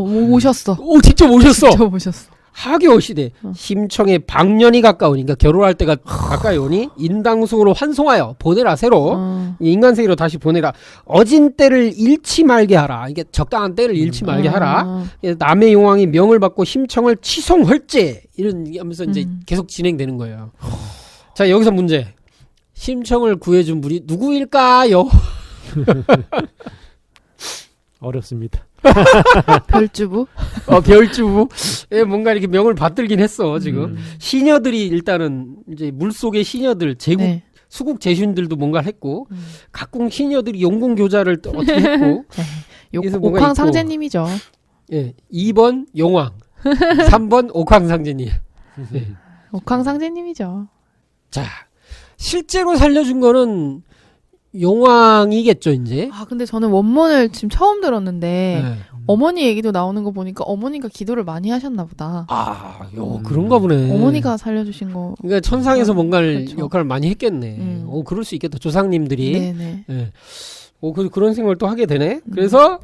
오셨어. 직접 오셨어. 직접 오셨어. 하교 시대 심청의 방년이 가까우니까 결혼할 때가 가까이 오니 인당수로 환송하여 보내라 새로 인간 세계로 다시 보내라. 어진 때를 잃지 말게 하라. 이게 적당한 때를 잃지 말게 하라. 남의 용왕이 명을 받고 심청을 치송할제 이런 하면서 이제 계속 진행되는 거예요. 자 여기서 문제. 심청을 구해준 분이 누구일까요? 어렵습니다. 별주부? 별주부? 예, 뭔가 이렇게 명을 받들긴 했어, 지금. 시녀들이 일단은, 이제 물속의 시녀들, 제국, 수국 제신들도 뭔가 했고, 각궁 시녀들이 용궁 교자를 어떻게 했고, 옥황상제님이죠. 예, 2번 용왕, 3번 옥황상제님. 네. 옥황상제님이죠. 자, 실제로 살려준 거는 용왕이겠죠, 이제. 아, 근데 저는 원문을 지금 처음 들었는데, 어머니 얘기도 나오는 거 보니까 어머니가 기도를 많이 하셨나 보다. 그런가 보네. 어머니가 살려주신 거. 그러니까 천상에서 뭔가를 그렇죠. 역할을 많이 했겠네. 그럴 수 있겠다. 조상님들이. 네네. 네. 그런 생각을 또 하게 되네. 그래서,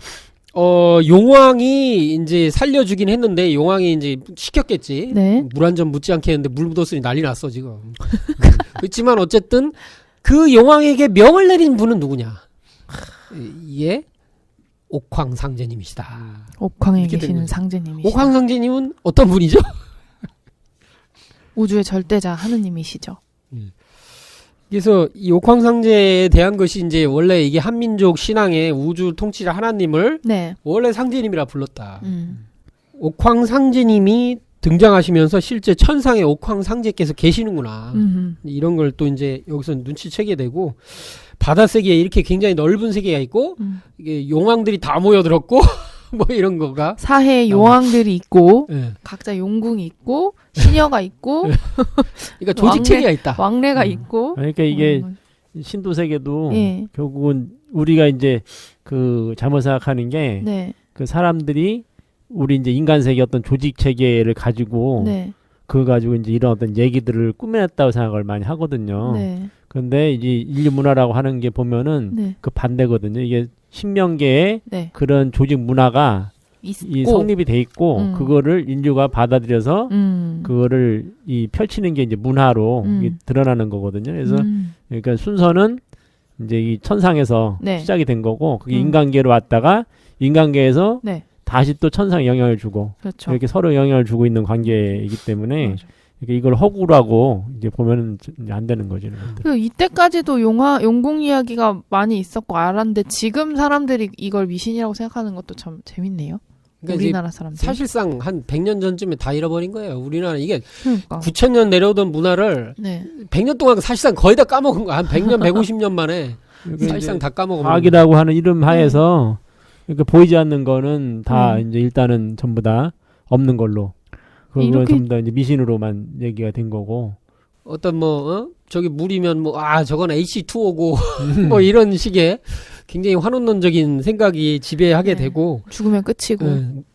용왕이 이제 살려주긴 했는데, 용왕이 이제 시켰겠지. 네. 물 한 점 묻지 않게 했는데, 물 묻었으니 난리 났어, 지금. 그렇지만 어쨌든, 그 용왕에게 명을 내린 분은 누구냐? 이게 옥황상제님이시다. 옥황에 계시는 상제님이시다. 옥황상제님은 어떤 분이죠? 우주의 절대자 하느님이시죠. 그래서 이 옥황상제에 대한 것이 이제 원래 이게 한민족 신앙의 우주 통치자 하나님을 원래 상제님이라 불렀다. 옥황상제님이 등장하시면서 실제 천상에 옥황상제께서 계시는구나. 이런 걸 또 이제 여기서 눈치채게 되고, 바다 세계에 이렇게 굉장히 넓은 세계가 있고, 이게 용왕들이 다 모여들었고, 뭐 이런 거가. 사해 용왕들이 있고, 각자 용궁이 있고, 시녀가 있고, 그러니까 조직 체계가 있다. 왕래가 있고. 그러니까 이게 신도 세계도 결국은 우리가 이제 그 잘못 생각하는 게 그 사람들이 우리 이제 인간 세계 어떤 조직 체계를 가지고 그거 가지고 이제 이런 어떤 얘기들을 꾸며냈다고 생각을 많이 하거든요. 그런데 이제 인류 문화라고 하는 게 보면은 그 반대거든요. 이게 신명계에 그런 조직 문화가 이 성립이 돼 있고 그거를 인류가 받아들여서 그거를 이 펼치는 게 이제 문화로 드러나는 거거든요. 그래서 그러니까 순서는 이제 이 천상에서 시작이 된 거고 그게 인간계로 왔다가 인간계에서 다시 또 천상에 영향을 주고 이렇게 서로 영향을 주고 있는 관계이기 때문에 이걸 허구라고 이제 보면은 안 되는 거죠. 그 이때까지도 용궁 이야기가 많이 있었고 알았는데 지금 사람들이 이걸 미신이라고 생각하는 것도 참 재밌네요. 그러니까 우리나라 사람들 사실상 한 100년 전쯤에 다 잃어버린 거예요. 우리나라 이게 9,000년 내려오던 문화를 100년 동안 사실상 거의 다 까먹은 거야. 한 100년, 150년 만에 사실상 다 까먹은 거야. 과학이라고 하는 이름 하에서 그러니까 보이지 않는 거는 다 이제 일단은 전부 다 없는 걸로. 그건 전부 다 이제 미신으로만 얘기가 된 거고. 어떤 저기 물이면 저건 H2O고 뭐 이런 식의 굉장히 환원론적인 생각이 지배하게 되고 죽으면 끝이고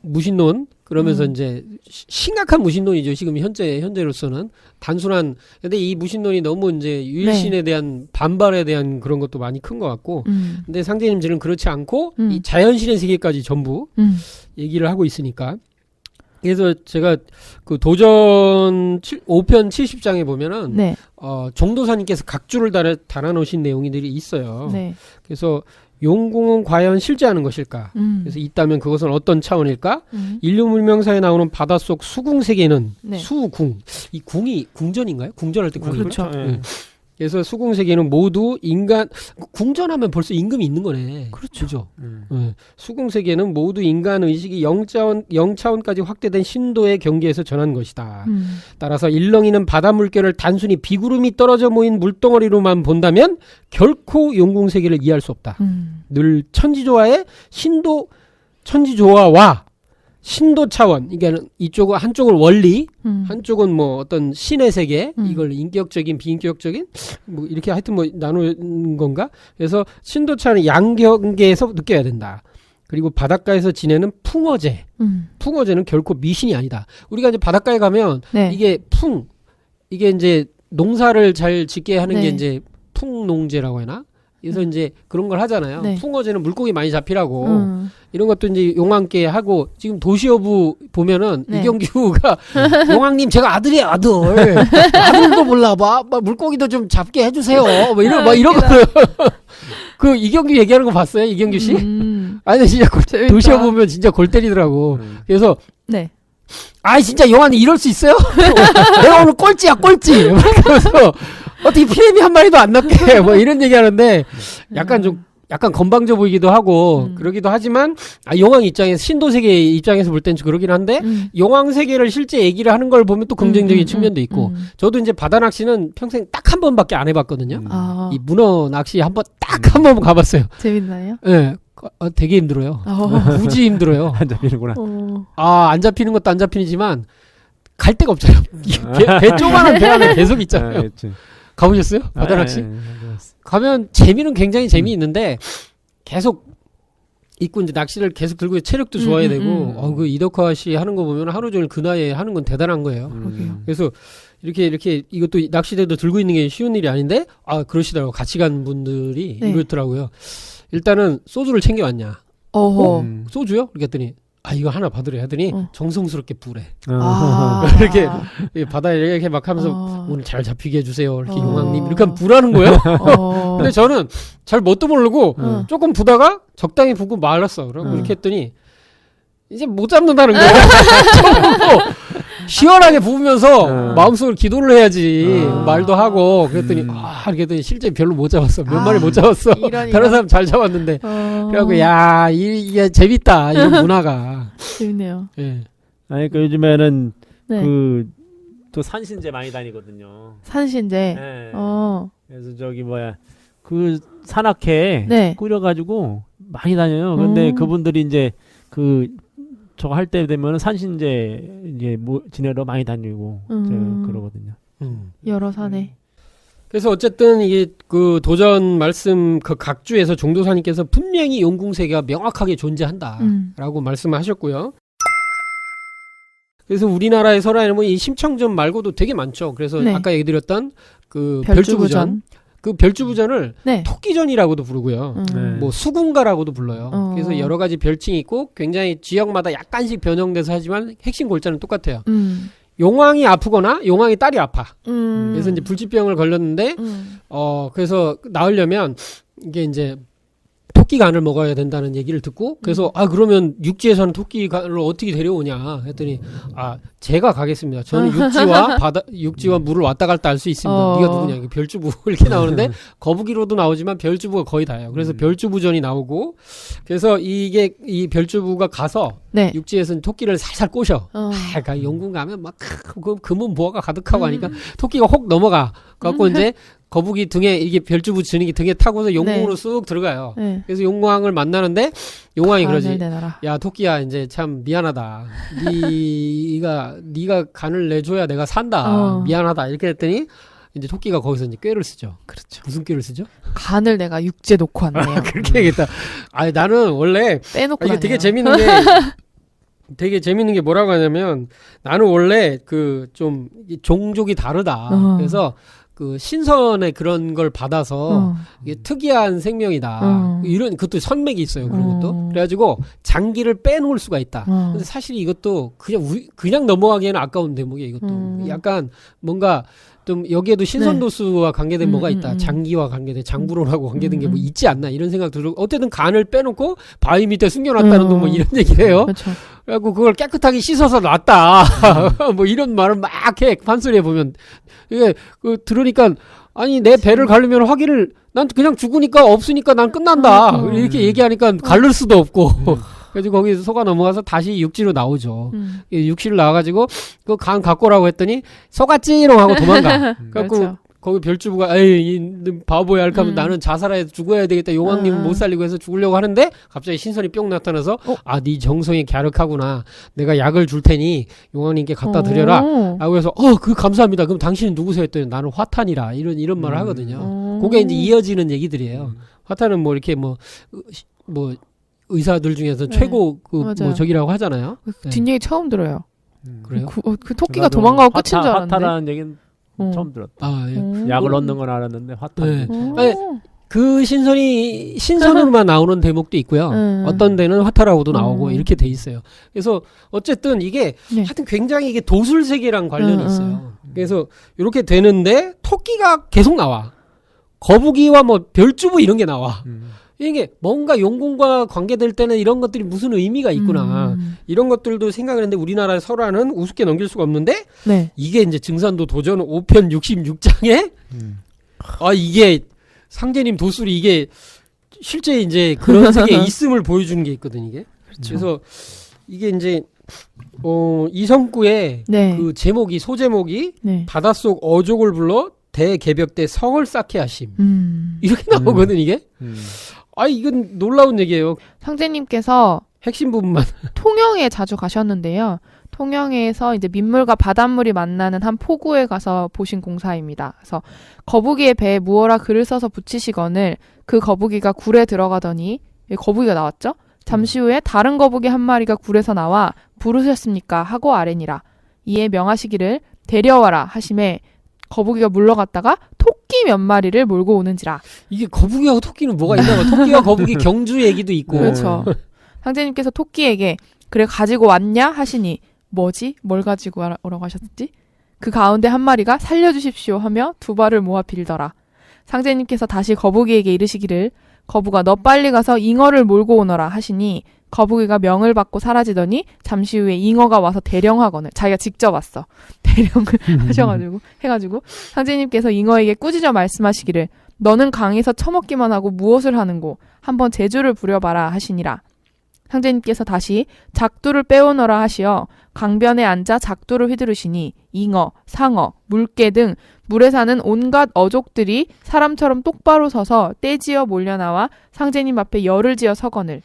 무신론 그러면서 이제 심각한 무신론이죠. 지금 현재로서는 단순한 근데 이 무신론이 너무 이제 유일신에 대한 반발에 대한 그런 것도 많이 큰 것 같고. 근데 상제님들은 그렇지 않고 이 자연신의 세계까지 전부 얘기를 하고 있으니까. 그래서 제가 그 도전 5편 70장에 보면은 네. 정도사님께서 각주를 달아놓으신 내용들이 있어요. 네. 그래서 용궁은 과연 실제하는 것일까? 그래서 있다면 그것은 어떤 차원일까? 인류 문명사에 나오는 바닷속 수궁 세계는 네. 수궁. 이 궁이 궁전인가요? 궁전할 때 궁이 그렇죠. 네. 그래서 수궁 세계는 모두 궁전하면 벌써 임금이 있는 거네. 그렇죠. 네. 수궁 세계는 모두 인간 의식이 0차원까지 확대된 신도의 경계에서 전한 것이다. 따라서 일렁이는 바다 물결을 단순히 비구름이 떨어져 모인 물덩어리로만 본다면 결코 용궁 세계를 이해할 수 없다. 늘 천지조화의 천지조화와 신도 차원, 그러니까 이쪽은 한쪽은 원리, 한쪽은 뭐 어떤 신의 세계, 이걸 인격적인, 비인격적인, 뭐 이렇게 하여튼 뭐 나누는 건가? 그래서 신도 차원은 양경계에서 느껴야 된다. 그리고 바닷가에서 지내는 풍어제, 풍어제는 결코 미신이 아니다. 우리가 이제 바닷가에 가면 네. 이게 이제 농사를 잘 짓게 하는 네. 게 이제 풍농제라고 하나? 그래서 이제 그런 걸 하잖아요. 네. 풍어제는 물고기 많이 잡히라고. 이런 것도 이제 용왕께 하고, 지금 도시여부 보면은 네. 이경규가 용왕님 제가 아들이에요, 아들도 몰라봐. 막 물고기도 좀 잡게 해주세요. 뭐 이런 거. 그 이경규 얘기하는 거 봤어요? 이경규 씨? 아니, 진짜 도시여부 보면 진짜 골 때리더라고. 그래서. 네. 아이, 진짜 용왕님 이럴 수 있어요? 내가 오늘 꼴찌야, 꼴찌. 그래서 어떻게 피레미 한 마리도 안 넣게 뭐 이런 얘기 하는데 약간 건방져 보이기도 하고 그러기도 하지만 용왕 입장에서 신도세계 입장에서 볼 땐 그러긴 한데 용왕 세계를 실제 얘기를 하는 걸 보면 또 긍정적인 측면도 있고 저도 이제 바다 낚시는 평생 딱 한 번밖에 안 해봤거든요. 이 문어 낚시 딱 한 번 가봤어요. 재밌나요? 네. 되게 힘들어요. 굳이 힘들어요. 안 잡히는구나. 안 잡히는 것도 안 잡히지만 갈 데가 없잖아요. 배 조그만한 배 안에 계속 있잖아요. 가보셨어요? 바다 낚시? 가면 재미는 굉장히 재미있는데 계속 있고 이제 낚시를 계속 들고 체력도 좋아야 되고 그 이덕화 씨 하는 거 보면 하루 종일 그 나이에 하는 건 대단한 거예요. 그래서 이렇게 이것도 낚시대도 들고 있는 게 쉬운 일이 아닌데 그러시더라고. 같이 간 분들이 이렇더라고요. 일단은 소주를 챙겨왔냐? 소주요? 그랬더니 이거 하나 받으래 하더니 정성스럽게 부래. 이렇게 바다에 이렇게 막 하면서 오늘 잘 잡히게 해주세요. 이렇게 용왕님 이렇게 하면 부라는 거예요. 근데 저는 잘 뭣도 모르고 조금 부다가 적당히 부고 말았어. 그러고 이렇게 했더니 이제 못 잡는다는 거예요. 시원하게 부으면서 마음속으로 기도를 해야지 말도 하고 그랬더니 이렇게 했더니 실제 별로 못 잡았어. 몇 마리 못 잡았어. 다른 사람 잘 잡았는데 그래갖고 이게 재밌다 이런 문화가. 재밌네요. 예. 아니 그 요즘에는 네. 또 산신제 많이 다니거든요. 산신제. 네. 그래서 그 산악회 네. 꾸려가지고 많이 다녀요. 근데 그분들이 이제 저거 할 때 되면 산신제 이제 지내러 많이 다니고 그러거든요. 여러 산에. 그래서 어쨌든 이게 그 도전 말씀 그 각주에서 종도사님께서 분명히 용궁세계가 명확하게 존재한다라고 말씀하셨고요. 그래서 우리나라의 설화에는 뭐 이 심청전 말고도 되게 많죠. 그래서 아까 얘기 드렸던 그 별주부전. 그 별주부전을 토끼전이라고도 부르고요. 뭐 수군가라고도 불러요. 그래서 여러 가지 별칭이 있고 굉장히 지역마다 약간씩 변형돼서 하지만 핵심 골자는 똑같아요. 용왕이 아프거나 용왕이 딸이 아파. 그래서 이제 불치병을 걸렸는데 그래서 나으려면 이게 이제 토끼간을 먹어야 된다는 얘기를 듣고 그래서 그러면 육지에서는 토끼간을 어떻게 데려오냐 했더니 제가 가겠습니다. 저는 육지와 물을 왔다 갔다 할 수 있습니다. 네가 누구냐? 별주부 이렇게 나오는데 거북이로도 나오지만 별주부가 거의 다예요. 그래서 별주부전이 나오고 그래서 이게 이 별주부가 가서 육지에서는 토끼를 살살 꼬셔. 영궁 가면 막 금은 보화가 가득하고 하니까 토끼가 혹 넘어가. 갖고 이제 거북이 등에 이게 별주부 진흙이 등에 타고서 용궁으로 쑥 들어가요. 그래서 용왕을 만나는데 용왕이 그러지. 야 토끼야 이제 참 미안하다. 네가 간을 내줘야 내가 산다. 미안하다 이렇게 했더니 이제 토끼가 거기서 이제 꾀를 쓰죠. 그렇죠. 무슨 꾀를 쓰죠? 간을 내가 육지에 놓고 왔네요. 그렇게 얘기했다. 나는 원래 빼놓고 이게 되게 재밌는 게 되게 재밌는 게 뭐라고 하냐면 나는 원래 그 좀 종족이 다르다. 그래서 그 신선의 그런 걸 받아서 이게 특이한 생명이다. 이런 그것도 선맥이 있어요. 그런 것도. 그래가지고 장기를 빼놓을 수가 있다. 근데 사실 이것도 그냥 넘어가기에는 아까운 대목이에요. 이것도 약간 뭔가 좀 여기에도 신선도수와 관계된 뭐가 있다. 장기와 관계된 장부론하고 관계된 게 뭐 있지 않나 이런 생각 들고 어쨌든 간을 빼놓고 바위 밑에 숨겨놨다는 뭐 이런 얘기를 해요. 그렇죠. 그래갖고 그걸 깨끗하게 씻어서 놨다. 뭐 이런 말을 막 해. 판소리에 보면. 이게 들으니까 아니 내 배를 가르면 확인을 난 그냥 죽으니까 없으니까 난 끝난다. 이렇게 얘기하니까 가를 수도 없고. 그래서 거기서 속아 넘어가서 다시 육지로 나오죠. 육지로 나와가지고 그 간 갖고 오라고 했더니 속았지롱 하고 도망가. 그래갖고 그렇죠. 거기 별주부가 에이 이 바보야 이렇게 하면 나는 자살해서 죽어야 되겠다. 용왕님 못 살리고 해서 죽으려고 하는데 갑자기 신선이 뿅 나타나서 아 네 정성이 갸륵하구나. 내가 약을 줄 테니 용왕님께 갖다 드려라. 라고 해서 그 감사합니다. 그럼 당신은 누구세요 했더니 나는 화탄이라 이런 말을 하거든요. 그게 이제 이어지는 얘기들이에요. 화탄은 뭐 이렇게 뭐 의사들 중에서 최고 뭐 저기라고 하잖아요. 뒷얘기 처음 들어요. 그래요? 그 토끼가 도망가고 끝인 줄 알았는데. 화탄이라는 얘기는 처음 들었다. 아, 예. 약을 얻는 건 알았는데 화탄. 아니, 그 신선으로만 나오는 대목도 있고요. 어떤 데는 화타라고도 나오고 이렇게 돼 있어요. 그래서 어쨌든 이게 하여튼 굉장히 이게 도술 세계랑 관련이 있어요. 그래서 이렇게 되는데 토끼가 계속 나와. 거북이와 뭐 별주부 이런 게 나와. 이게 뭔가 용궁과 관계될 때는 이런 것들이 무슨 의미가 있구나. 이런 것들도 생각을 했는데 우리나라의 설화는 우습게 넘길 수가 없는데 이게 이제 증산도 도전 5편 66장에 이게 상제님 도술이 이게 실제 이제 그런 세계에 있음을 보여주는 게 있거든 이게. 그렇죠. 그래서 이게 이제 이성구의 그 제목이 소제목이 바닷속 어족을 불러 대개벽대 성을 쌓게 하심. 이렇게 나오거든 이게. 이건 놀라운 얘기예요. 상제님께서 핵심 부분만. 통영에 자주 가셨는데요. 통영에서 이제 민물과 바닷물이 만나는 한 포구에 가서 보신 공사입니다. 그래서 거북이의 배에 무어라 글을 써서 붙이시거늘 그 거북이가 굴에 들어가더니 거북이가 나왔죠. 잠시 후에 다른 거북이 한 마리가 굴에서 나와 부르셨습니까 하고 아뢰니라. 이에 명하시기를 데려와라 하심에 거북이가 물러갔다가 토끼 몇 마리를 몰고 오는지라. 이게 거북이하고 토끼는 뭐가 있나 봐. 토끼와 거북이 경주 얘기도 있고. 그렇죠. 상제님께서 토끼에게 그래 가지고 왔냐 하시니 뭐지? 뭘 가지고 오라고 하셨지? 그 가운데 한 마리가 살려주십시오 하며 두 발을 모아 빌더라. 상제님께서 다시 거북이에게 이르시기를 거북아 너 빨리 가서 잉어를 몰고 오너라 하시니 거북이가 명을 받고 사라지더니 잠시 후에 잉어가 와서 대령하거늘 자기가 직접 왔어. 대령을 해가지고 상제님께서 잉어에게 꾸짖어 말씀하시기를 너는 강에서 처먹기만 하고 무엇을 하는고 한번 재주를 부려봐라 하시니라. 상제님께서 다시 작두를 빼오너라 하시어 강변에 앉아 작두를 휘두르시니 잉어, 상어, 물개 등 물에 사는 온갖 어족들이 사람처럼 똑바로 서서 떼지어 몰려나와 상제님 앞에 열을 지어 서거늘.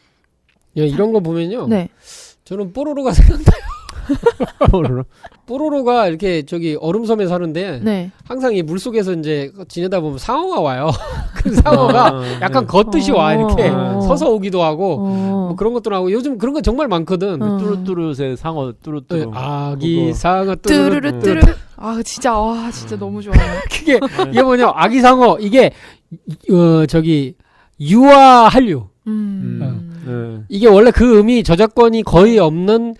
이런 거 보면요. 저는 뽀로로가 생각나요. 뽀로로가 이렇게 저기 얼음섬에 사는데 항상 이 물속에서 이제 지내다 보면 상어가 와요. 그 상어가 약간 걷듯이 와 이렇게 서서 오기도 하고 뭐 그런 것도 나오고 요즘 그런 거 정말 많거든. 뚜루뚜루의 상어 뚜루뚜루. 아기 상어 뚜루뚜루. 진짜 너무 좋아요. 이게 뭐냐 아기 상어 이게 저기 유아 한류. 이게 원래 그 음이 저작권이 거의 없는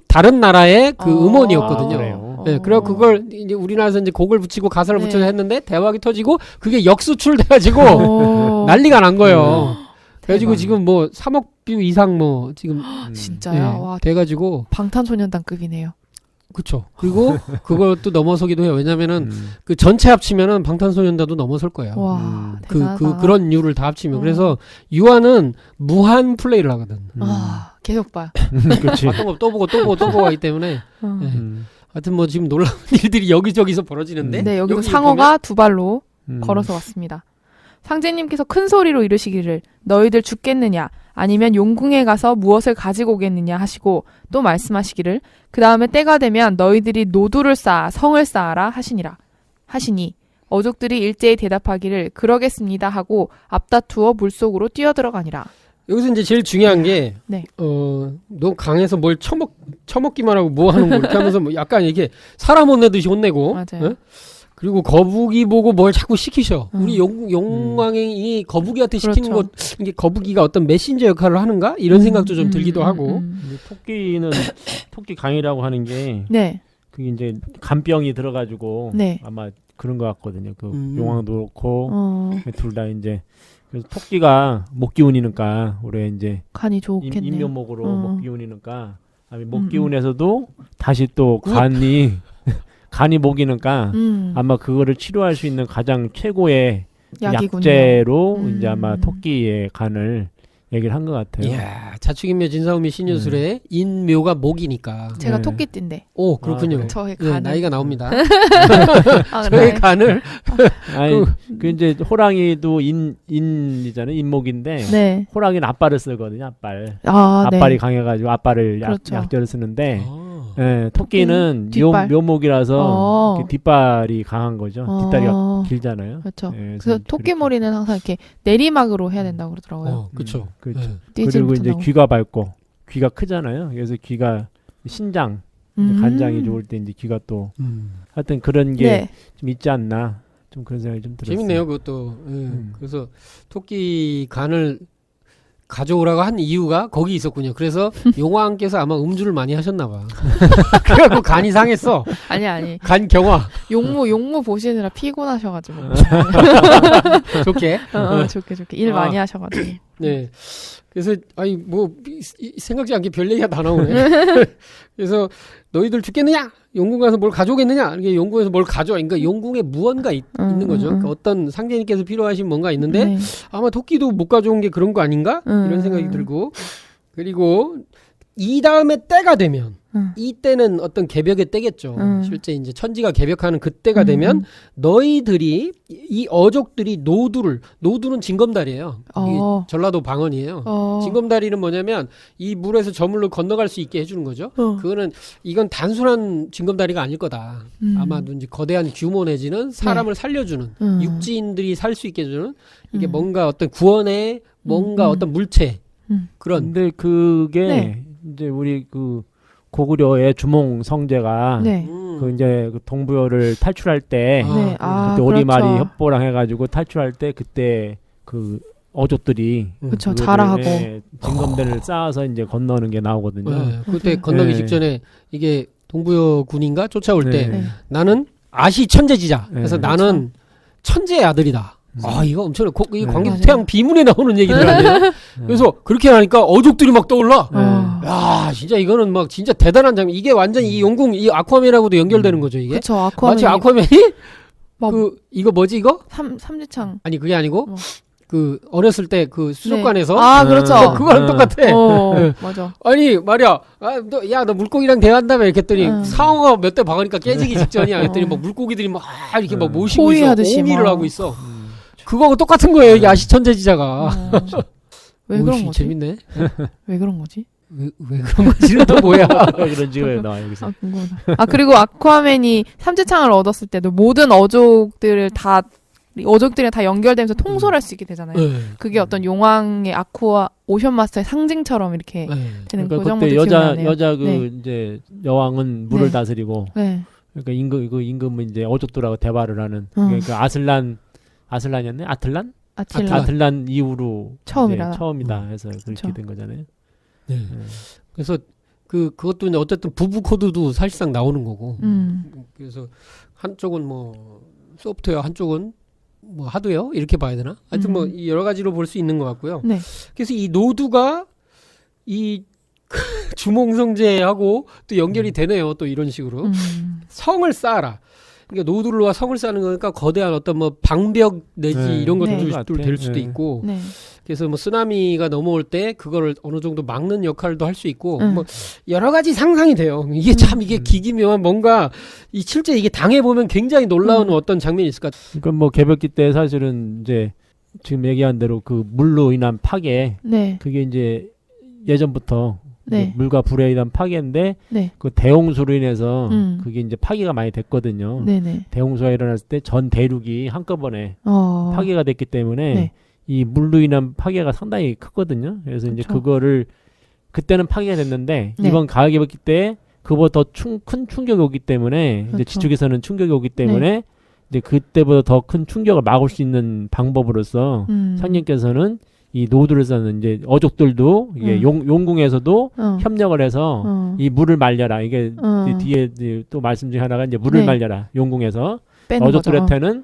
다른 나라의 그 음원이었거든요. 그래서 그걸 이제 우리나라에서 이제 곡을 붙이고 가사를 붙여서 했는데 대박이 터지고 그게 역수출돼가지고 난리가 난 거예요. 그래가지고 지금 뭐 3억 뷰 이상 뭐 지금 진짜요? 와, 돼가지고 방탄소년단급이네요. 그쵸. 그리고 그것도 넘어서기도 해요. 왜냐면은 그 전체 합치면은 방탄소년단도 넘어설 거예요. 와, 그런 류를 다 합치면. 그래서 유아는 무한 플레이를 하거든. 계속 봐요. 그렇지. 봤던 거 또 보고 하기 때문에. 하여튼 뭐 지금 놀라운 일들이 여기저기서 벌어지는데. 여기서 상어가 두 발로 걸어서 왔습니다. 상제님께서 큰 소리로 이르시기를 너희들 죽겠느냐 아니면 용궁에 가서 무엇을 가지고 오겠느냐 하시고 또 말씀하시기를 그 다음에 때가 되면 너희들이 노두를 쌓아 성을 쌓아라 하시니 어족들이 일제히 대답하기를 그러겠습니다 하고 앞다투어 물속으로 뛰어들어가니라. 여기서 이제 제일 중요한 게, 네. 너 강에서 뭘 처먹기만 하고 뭐 하는 거 이렇게 하면서 뭐 약간 이렇게 사람 혼내듯이 혼내고, 맞아요. 그리고 거북이 보고 뭘 자꾸 시키셔. 우리 용왕이 거북이한테 시키는 그렇죠. 것, 이게 거북이가 어떤 메신저 역할을 하는가? 이런 생각도 좀 들기도 하고. 토끼는 토끼 강이라고 하는 게, 네. 그게 이제 간병이 들어가지고 네. 아마 그런 것 같거든요. 그 용왕도 그렇고 둘 다 이제 그래서 토끼가 목 기운이니까 올해 이제 간이 좋겠네요. 인묘목으로 목 기운이니까 목 기운에서도 다시 또 간이 목이니까 아마 그거를 치료할 수 있는 가장 최고의 약이군요. 약재로 이제 아마 토끼의 간을 얘기를 한 것 같아요. 이야, 자축인묘 진사오미 신유술의 인묘가 목이니까. 제가 네. 토끼띠인데. 오, 그렇군요. 그래? 저의 네, 간을. 나이가 나옵니다. 아, 저의 네. 간을. 아니 그 이제 호랑이도 인이잖아요. 인목인데 네. 호랑이는 앞발을 쓰거든요. 앞발. 아, 앞발이 네. 강해가지고 앞발을 그렇죠. 약재를 쓰는데 아. 예, 토끼는 뒷발. 묘목이라서 이렇게 뒷발이 강한 거죠. 뒷다리가 길잖아요. 그렇죠. 예, 그래서 토끼 머리는 항상 이렇게 내리막으로 해야 된다고 그러더라고요. 그렇죠. 그렇죠. 네. 그리고 띠질부터 이제 나오고. 귀가 밝고 귀가 크잖아요. 그래서 귀가 신장 간장이 좋을 때 이제 귀가 또 하여튼 그런 게 좀 네. 있지 않나 좀 그런 생각이 좀 들었어요. 재밌네요, 그것도. 예. 그래서 토끼 간을 가져오라고 한 이유가 거기 있었군요. 그래서 용왕께서 아마 음주를 많이 하셨나봐. 그래갖고 간이 상했어. 아니. 간 경화. 용무 보시느라 피곤하셔가지고. 좋게. 좋게. 일 많이 하셔가지고. 네. 그래서 아니 뭐 생각지 않게 별 얘기가 다 나오네. 그래서 너희들 죽겠느냐? 용궁 가서 뭘 가져오겠느냐? 이렇게 용궁에서 뭘 가져와. 그러니까 용궁에 무언가 있는 거죠. 그러니까 어떤 상제님께서 필요하신 뭔가 있는데 네. 아마 토끼도 못 가져온 게 그런 거 아닌가? 이런 생각이 들고 그리고 이 다음에 때가 되면 이 때는 어떤 개벽의 때겠죠. 실제 이제 천지가 개벽하는 그때가 되면 너희들이 이 어족들이 노두는 징검다리예요. 이게 전라도 방언이에요. 징검다리는 뭐냐면 이 물에서 저물로 건너갈 수 있게 해주는 거죠. 이건 단순한 징검다리가 아닐 거다. 아마도 이제 거대한 규모 내지는 사람을 살려주는 육지인들이 살 수 있게 해주는 이게 뭔가 어떤 구원의 뭔가 어떤 물체 그런. 근데 그게 이제 우리 그 고구려의 주몽 성제가 그 이제 그 동부여를 탈출할 때 그때 오리마리 그렇죠. 협보랑 해가지고 탈출할 때 그때 그 어족들이 그렇죠. 자라하고 징검대를 쌓아서 이제 건너는 게 나오거든요. 네, 그때 건너기 직전에 이게 동부여 군인가 쫓아올 때 나는 아시 천재지자. 그래서 나는 천재의 아들이다. 이거 엄청나. 이 광개토태양 비문에 나오는 얘기들 아니에요? 그래서 그렇게 하니까 어족들이 막 떠올라. 야, 진짜 이거는 막 진짜 대단한 장면. 이게 완전 이 용궁, 이 아쿠아맨하고도 연결되는 거죠, 이게. 그쵸, 아쿠아맨이. 마치 아쿠아맨이 이거 뭐지, 이거? 삼지창. 아니, 그게 아니고, 그, 어렸을 때 그 수족관에서. 그렇죠. 그거랑 똑같아. 맞아. 아니, 말이야. 너 물고기랑 대화한다며. 이렇게 했더니 상어가 몇 대 박으니까 깨지기 직전이야. 했더니 막 물고기들이 막 이렇게 막 모시고 있어. 옹의를 하고 있어. 그거하고 똑같은 거예요, 이게 아시천재지자가. 왜 그런 거지? 재밌네. 왜 그런 거지? 왜 그런 거지는 또 뭐야? 그런 지금 나와 여기서. 궁금하다. 그리고 아쿠아맨이 삼지창을 얻었을 때도 모든 어족들이랑 다 연결되면서 통솔할 수 있게 되잖아요. 그게 어떤 용왕의 오션 마스터의 상징처럼 이렇게 되는 그러니까 고정모드 그때 기억나네요. 여자 이제 여왕은 물을 다스리고 그러니까 임금은 이제 어족들하고 대화를 하는 그러니까 아슬란이었네? 아틀란 이후로 처음이다 해서 그렇게 된 거잖아요. 네. 그래서 그것도 이제 어쨌든 부부 코드도 사실상 나오는 거고. 그래서 한쪽은 뭐 소프트웨어, 한쪽은 뭐 하드웨어 이렇게 봐야 되나? 하여튼 뭐 여러 가지로 볼 수 있는 것 같고요. 그래서 이 노두가 이 주몽성제하고 또 연결이 되네요. 또 이런 식으로 성을 쌓아라. 그러니까 노들로와 성을 쌓는 거니까 거대한 어떤 뭐 방벽 내지 이런 것도 될 수도 있고. 그래서 뭐 쓰나미가 넘어올 때 그거를 어느 정도 막는 역할도 할 수 있고 뭐 여러 가지 상상이 돼요. 이게 참 이게 기기묘한 뭔가 이 실제 이게 당해 보면 굉장히 놀라운 어떤 장면이 있을 것 같아요. 그러니까 뭐 개벽기 때 사실은 이제 지금 얘기한 대로 그 물로 인한 파괴 그게 이제 예전부터 물과 불에 의한 파괴인데 그 대홍수로 인해서 그게 이제 파괴가 많이 됐거든요. 대홍수가 일어났을 때 전 대륙이 한꺼번에 파괴가 됐기 때문에 이 물로 인한 파괴가 상당히 크거든요. 그래서 이제 그거를 그때는 파괴가 됐는데 네. 이번 가을 개벽기 때 그보다 더 큰 충격이 오기 때문에 그렇죠. 이제 지축에서는 충격이 오기 때문에 네. 이제 그때보다 더 큰 충격을 막을 수 있는 방법으로서 상님께서는 이 노드를 쌓는 이제 어족들도 이게 용궁에서도 협력을 해서 이 물을 말려라. 이게 뒤에 또 말씀 중에 하나가 이제 물을 네. 말려라. 용궁에서 어족들한테는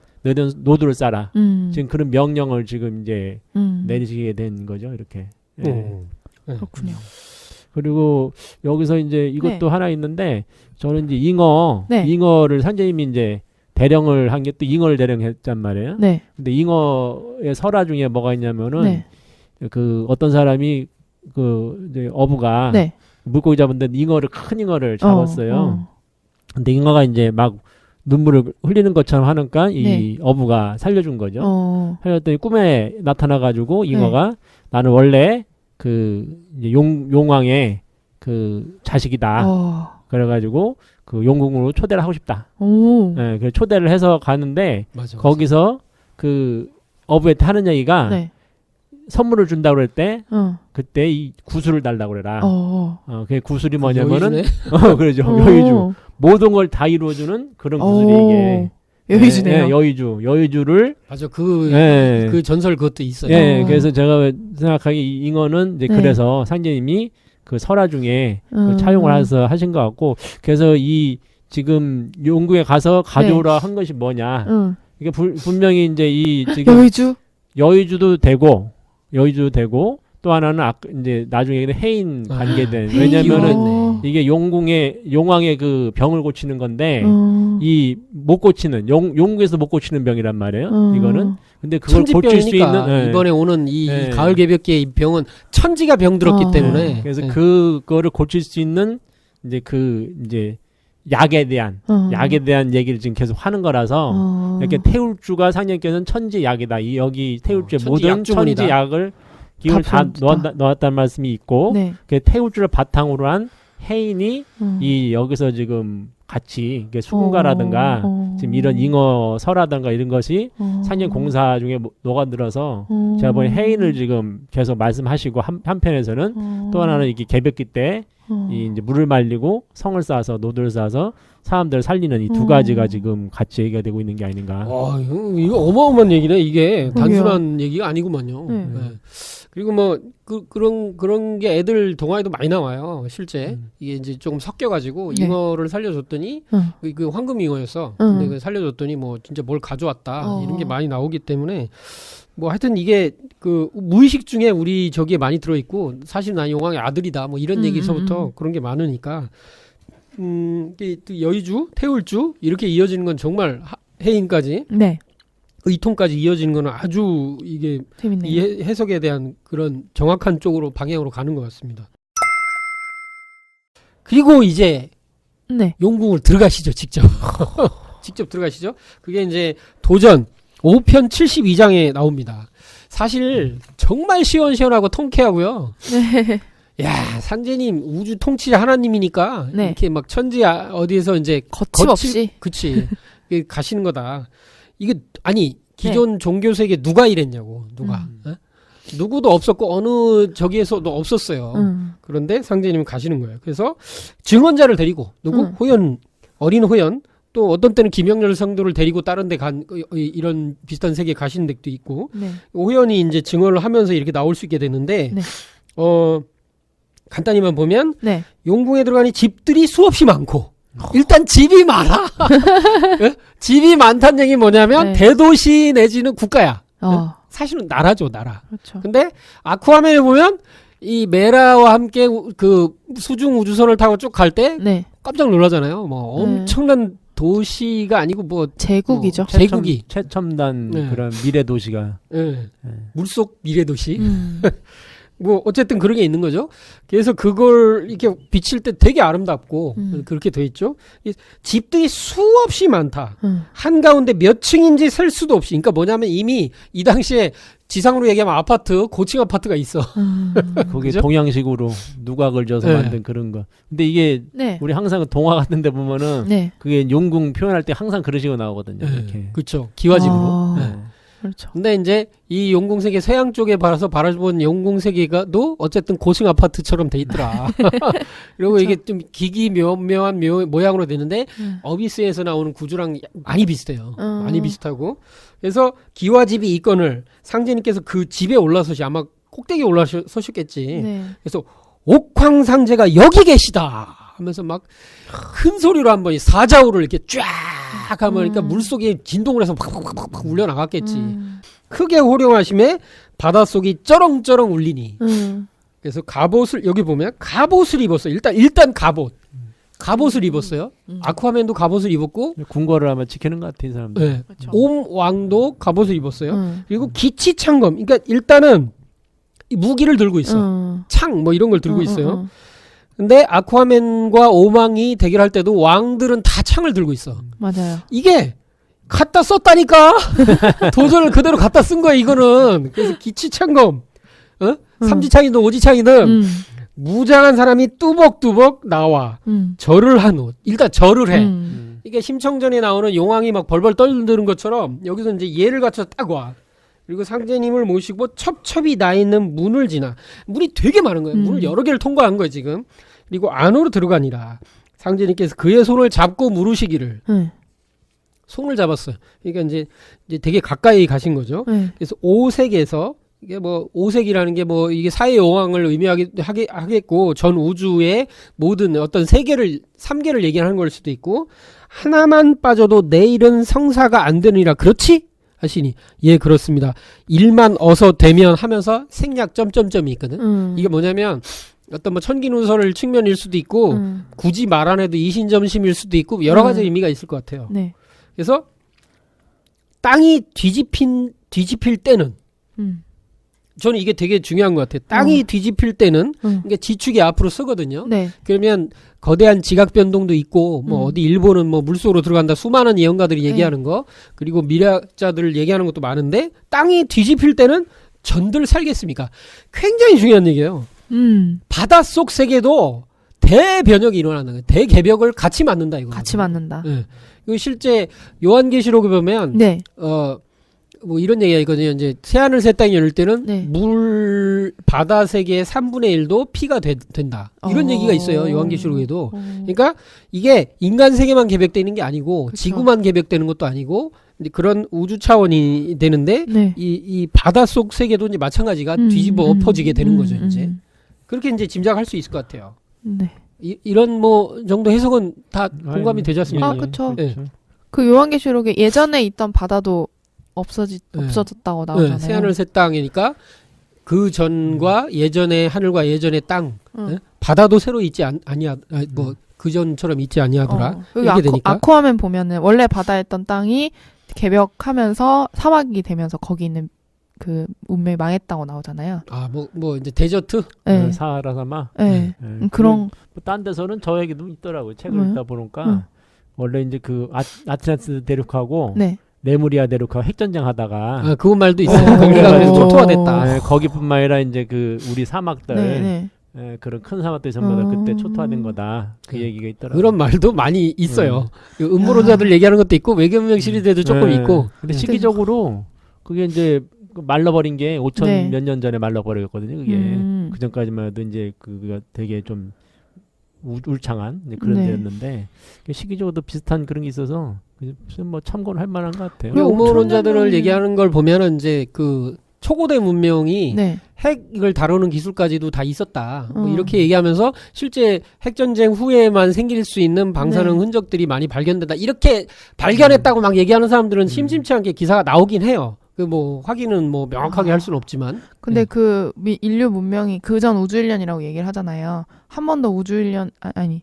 노드를 쌓아라. 지금 그런 명령을 지금 이제 내리시게 된 거죠. 이렇게. 네. 그렇군요. 그리고 여기서 이제 이것도 네. 하나 있는데 저는 이제 잉어를 산재님이 이제 대령을 한 게 또 잉어를 대령했단 말이에요. 네. 근데 잉어의 설화 중에 뭐가 있냐면은 네. 그 어떤 사람이 그 이제 어부가 네. 물고기 잡은데 큰 잉어를 잡았어요. 근데 잉어가 이제 막 눈물을 흘리는 것처럼 하니까 이 네. 어부가 살려준 거죠. 살렸더니 꿈에 나타나가지고 잉어가 네. 나는 원래 그 이제 용왕의 그 자식이다. 그래가지고 그 용궁으로 초대를 하고 싶다. 네, 그 초대를 해서 가는데 맞아. 거기서 그 어부한테 하는 얘기가 네. 선물을 준다고 그럴 때 그때 이 구슬을 달라고 그래라. 그 구슬이 뭐냐면은 그러죠. 여의주. 모든 걸 다 이루어주는 그런 구슬이 이게 여의주네요. 네, 여의주를 맞아. 그 전설 그것도 있어요. 네, 그래서 제가 생각하기에 이 잉어는 이제 네. 그래서 상제님이 그 설화 중에 그 차용을 해서 하신 것 같고, 그래서 이 지금 용궁에 가서 가져오라 네. 한 것이 뭐냐. 이게 분명히 이제 이 지금 여의주도 되고 또 하나는 이제 나중에 해인 관계된 왜냐면은 이게 용왕의 그 병을 고치는 건데 이 못 고치는 용궁에서 못 고치는 병이란 말이에요. 이거는 근데 그걸 고칠 수 있는 네. 이번에 오는 이 네. 가을 개벽기의 이 병은 천지가 병들었기 때문에 네. 그래서 그거를 고칠 수 있는 이제 약에 대한 얘기를 지금 계속 하는 거라서 이렇게 태울주가 상님께서는 천지약이다. 여기 태울주의 모든 천지약을 기운을 다 넣었다는 말씀이 있고 네. 그 태울주를 바탕으로 한 해인이 이 여기서 지금 같이 수군가라든가 지금 이런 잉어서라든가 이런 것이 상년 공사 중에 녹아들어서 제가 보니 해인을 지금 계속 말씀하시고 한편에서는 또 하나는 이게 개벽기 때 이 이제 물을 말리고 성을 쌓아서 노드를 쌓아서 사람들을 살리는 이 두 가지가 지금 같이 얘기가 되고 있는 게 아닌가. 이거 어마어마한 얘기네. 이게 단순한 얘기가 아니구만요. 네. 그리고 뭐 그런 게 애들 동화에도 많이 나와요. 실제 이게 이제 조금 섞여가지고 네. 잉어를 살려줬더니 그 황금 잉어였어. 근데 그 살려줬더니 뭐 진짜 뭘 가져왔다 이런 게 많이 나오기 때문에 뭐 하여튼 이게 그 무의식 중에 우리 저기에 많이 들어있고 사실 난 용왕의 아들이다 뭐 이런 얘기서부터 그런 게 많으니까 여의주, 태울주 이렇게 이어지는 건 정말 해인까지. 네. 의통까지 이어지는 거는 아주 이게 이 해석에 대한 그런 정확한 쪽으로 방향으로 가는 것 같습니다. 그리고 이제 네. 용궁을 들어가시죠, 직접. 직접 들어가시죠. 그게 이제 도전 5편 72장에 나옵니다. 사실 정말 시원시원하고 통쾌하고요. 네. 야, 상제님 우주 통치자 하나님이니까 네. 이렇게 막 천지 어디에서 이제 거침없이 그치 가시는 거다. 이게 아니 기존 네. 종교 세계 누가 이랬냐고 누가 누구도 없었고 어느 저기에서도 없었어요. 그런데 상제님은 가시는 거예요. 그래서 증언자를 데리고 호연 어린 호연 또 어떤 때는 김영렬 성도를 데리고 다른 데 간 이런 비슷한 세계에 가시는 덱도 있고 네. 호연이 이제 증언을 하면서 이렇게 나올 수 있게 되는데 네. 간단히만 보면 네. 용궁에 들어가니 집들이 수없이 많고 일단 집이 많아. 집이 많다는 얘기 뭐냐면 네. 대도시 내지는 국가야. 사실은 나라죠, 나라. 그렇죠. 근데 아쿠아맨에 보면 이 메라와 함께 그 수중 우주선을 타고 쭉 갈 때 네. 깜짝 놀라잖아요. 뭐 엄청난 도시가 아니고 뭐 제국이죠. 뭐 제국이 최첨단 네. 그런 미래 도시가. 네. 물속 미래 도시. 뭐 어쨌든 그런 게 있는 거죠. 그래서 그걸 이렇게 비칠 때 되게 아름답고 그렇게 돼 있죠. 집들이 수없이 많다. 한가운데 몇 층인지 셀 수도 없이. 그러니까 뭐냐면 이미 이 당시에 지상으로 얘기하면 아파트, 고층 아파트가 있어. 거기 동양식으로 누각을 져서 네. 만든 그런 거. 근데 이게 네. 우리 항상 동화 같은 데 보면은 네. 그게 용궁 표현할 때 항상 그런 식으로 나오거든요. 네. 이렇게. 그렇죠. 기와집으로. 네. 그렇죠. 근데 이제 이 용궁세계 서양 쪽에 바라본 용궁세계가도 어쨌든 고층 아파트처럼 돼 있더라. 그리고 그렇죠. 이게 좀 기기묘묘한 모양으로 되는데 어비스에서 나오는 구조랑 많이 비슷해요. 많이 비슷하고. 그래서 기와집이 이 건을 상제님께서 그 집에 올라서시 아마 꼭대기에 올라서셨겠지. 네. 그래서 옥황상제가 여기 계시다 하면서 막 큰 소리로 한번 사자우를 이렇게 쫙 하면 그러니까 물속에 진동을 해서 팍팍팍팍 울려 나갔겠지. 크게 호령하심에 바닷속이 쩌렁쩌렁 울리니. 그래서 갑옷을 여기 보면 갑옷을 입었어요. 일단 갑옷을 입었어요. 아쿠아맨도 갑옷을 입었고 궁궐을 아마 지키는 것 같아 이 사람들. 네. 그렇죠. 옴왕도 갑옷을 입었어요. 그리고 기치창검. 그러니까 일단은 무기를 들고 있어. 창 뭐 이런 걸 들고 있어요. 근데 아쿠아맨과 오망이 대결할 때도 왕들은 다 창을 들고 있어. 맞아요. 이게 갖다 썼다니까. 도전을 그대로 갖다 쓴 거야 이거는. 그래서 기치창검, 삼지창이든 오지창이든 무장한 사람이 뚜벅뚜벅 나와 절을 한 옷. 일단 절을 해. 이게 심청전에 나오는 용왕이 막 벌벌 떨드는 것처럼 여기서 이제 예를 갖춰서 딱 와. 그리고 상제님을 모시고 첩첩이 나 있는 문을 지나. 문이 되게 많은 거예요. 문을 여러 개를 통과한 거예요 지금. 그리고 안으로 들어가니라. 상제님께서 그의 손을 잡고 물으시기를. 손을 잡았어요. 그러니까 이제 되게 가까이 가신 거죠. 그래서 오색에서 이게 뭐 오색이라는 게 뭐 이게 사회 여왕을 의미하겠고 전 우주의 모든 어떤 세계를 3개를 얘기하는 걸 수도 있고 하나만 빠져도 내일은 성사가 안 되느니라. 그렇지? 하시니 예 그렇습니다. 일만 어서 되면 하면서 생략 점점점이 있거든. 이게 뭐냐면 어떤 뭐 천기누설을 측면일 수도 있고 굳이 말 안 해도 이신점심일 수도 있고 여러 가지 의미가 있을 것 같아요. 네. 그래서 땅이 뒤집힐 때는 저는 이게 되게 중요한 것 같아요. 땅이 뒤집힐 때는 그러니까 지축이 앞으로 서거든요. 네. 그러면 거대한 지각 변동도 있고 뭐 어디 일본은 뭐 물속으로 들어간다 수많은 예언가들이 얘기하는 거 그리고 미래학자들 얘기하는 것도 많은데 땅이 뒤집힐 때는 전들 살겠습니까? 굉장히 중요한 얘기예요. 바닷속 세계도 대변혁이 일어나는 거예요. 대개벽을 같이 맞는다 이거. 같이 맞는다. 네. 이거 실제 요한계시록에 보면 네. 뭐 이런 얘기가 있거든요. 이제 새하늘 새 땅이 열릴 때는 네. 물 바다 세계의 3분의 1도 피가 된다. 이런 얘기가 있어요. 요한계시록에도. 그러니까 이게 인간 세계만 개벽되는 게 아니고 그쵸. 지구만 개벽되는 것도 아니고 이제 그런 우주 차원이 되는데 네. 이 바닷속 세계도 이제 마찬가지가 뒤집어 엎어지게 되는 거죠. 이제 그렇게 이제 짐작할 수 있을 것 같아요. 네. 이런 뭐 정도 해석은 다 공감이 되지 않습니까? 아, 그렇죠. 네. 그 요한계시록에 예전에 있던 바다도 없어졌다고 나오잖아요. 네, 새하늘 새 땅이니까 그 전과 예전의 하늘과 예전의 땅, 네? 바다도 새로 있지 뭐 그 전처럼 있지 아니하더라. 이렇게 되니까. 아쿠아맨 보면은 원래 바다였던 땅이 개벽하면서 사막이 되면서 거기 있는 그 운명이 망했다고 나오잖아요. 아, 뭐 이제 데저트? 네. 사하라 사막. 네. 그런 딴 데서는 저 얘기도 있더라고요. 책을 읽다 보니까 원래 이제 그 아틀란티스 대륙하고 네. 레무리아 대륙하고 핵전쟁 하다가 그 말도 있어요. 거기가 초토화됐다. 네, 거기뿐만 아니라 이제 그 우리 사막들 네. 그런 큰 사막들 전부 다 그때 초토화된 거다. 그 얘기가 있더라고요. 그런 말도 많이 있어요. 음모론자들 얘기하는 것도 있고 외교문명 시리즈에도 조금 있고. 근데 시기적으로 그게 이제 말라버린 게 5천 몇 년 전에 말라버렸거든요. 그게 그 전까지만 해도 이제 그가 되게 좀 울창한 그런 데였는데 시기적으로도 비슷한 그런 게 있어서 뭐 참고를 할 만한 것 같아요. 음모론자들을 얘기하는 걸 보면은 이제 그 초고대 문명이 핵을 다루는 기술까지도 다 있었다. 뭐 이렇게 얘기하면서 실제 핵전쟁 후에만 생길 수 있는 방사능 흔적들이 많이 발견된다. 이렇게 발견했다고 막 얘기하는 사람들은 심심치 않게 기사가 나오긴 해요. 그 뭐 확인은 뭐 명확하게 할 수는 없지만. 근데 그 인류 문명이 그전 우주일년이라고 얘기를 하잖아요. 한 번 더 우주일년 아니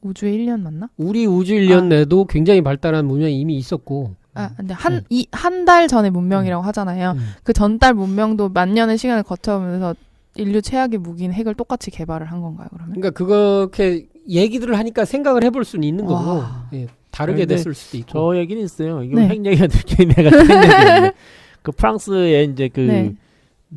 우주의 1년 맞나? 우리 우주 1년 내도 굉장히 발달한 문명이 이미 있었고. 근데 한 달 전의 문명이라고 하잖아요. 그 전달 문명도 만 년의 시간을 거쳐오면서 인류 최악의 무기인 핵을 똑같이 개발을 한 건가요, 그러면? 그러니까 그렇게 얘기들을 하니까 생각을 해볼 수는 있는 거고. 예, 다르게 됐을 수도 있고. 저 얘기는 있어요. 이거 핵 얘기가 들게 내가 틀린 얘기인데. 그 프랑스에 이제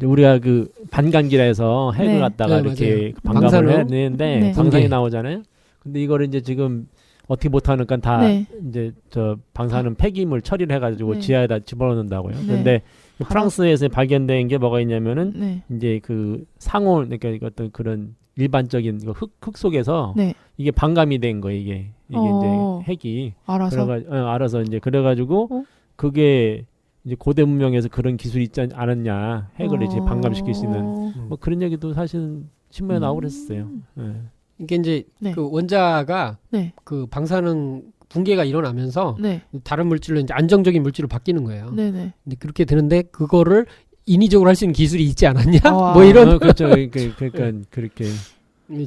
우리가 그 반감기라 해서 핵을 갖다가 이렇게 방감을 해야 되는데 방사능이 나오잖아요. 근데 이거를 이제 지금 어떻게 못하니까 다 네. 이제 저 방사능 폐기물 처리를 해가지고 네. 지하에다 집어넣는다고요. 네. 근데 프랑스에서 발견된 게 뭐가 있냐면은 네. 이제 그 상온 그러니까 어떤 그런 일반적인 흙 속에서 네. 이게 반감이 된 거예요. 이게 이제 핵이 알아서 이제 그래가지고 그게 이제 고대 문명에서 그런 기술이 있지 않았냐 핵을 이제 반감시킬 수 있는 뭐 그런 얘기도 사실은 신문에 나오고 그랬어요. 네. 이게 이제 네. 그 원자가 네. 그 방사능 붕괴가 일어나면서 네. 다른 물질로 이제 안정적인 물질로 바뀌는 거예요. 네네. 근데 그렇게 되는데 그거를 인위적으로 할 수 있는 기술이 있지 않았냐? 뭐 이런. 그렇죠. 그러니까 그렇게.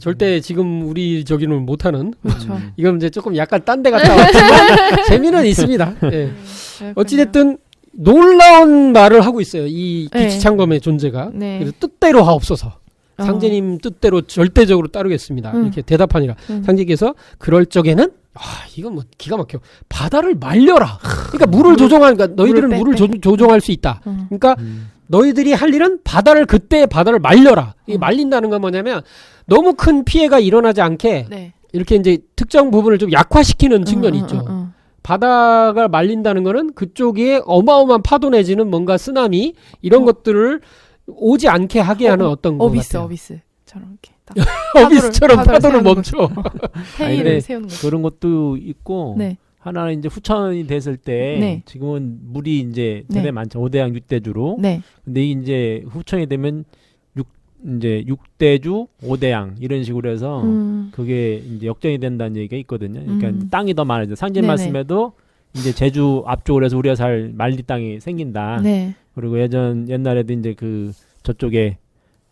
절대 지금 우리 저기는 못하는. 그렇죠. 이건 이제 조금 약간 딴 데 갔다 왔지만 재미는 있습니다. 네. 어찌됐든 놀라운 말을 하고 있어요. 이 기치창검의 존재가. 네. 그래서 뜻대로 하옵소서. 상제님 뜻대로 절대적으로 따르겠습니다. 이렇게 대답하니라. 상제께서 그럴 적에는 이건 뭐 기가 막혀. 바다를 말려라. 그러니까 물을 조종하니까 너희들은 물을 조종할 수 있다. 그러니까 너희들이 할 일은 바다를 말려라. 이게 말린다는 건 뭐냐면 너무 큰 피해가 일어나지 않게 네. 이렇게 이제 특정 부분을 좀 약화시키는 측면이 있죠. 바다가 말린다는 거는 그쪽에 어마어마한 파도 내지는 뭔가 쓰나미 이런 것들을 오지 않게 하게 하는 어떤 것 같아요. 어비스처럼 이렇게 딱 어비스처럼 파도를 멈춰. 회의를 세우는 거. 그런 것도 있고 네. 하나는 이제 후천이 됐을 때 네. 지금은 물이 이제 대대 많죠. 5대양 6대주로. 네. 근데 이제 후천이 되면 이제 6대주 5대양 이런 식으로 해서 그게 이제 역전이 된다는 얘기가 있거든요. 그러니까 땅이 더 많아져. 상진 말씀에도 이제 제주 앞쪽으로 해서 우리가 살 만리 땅이 생긴다. 네. 그리고 옛날에도 이제 그 저쪽에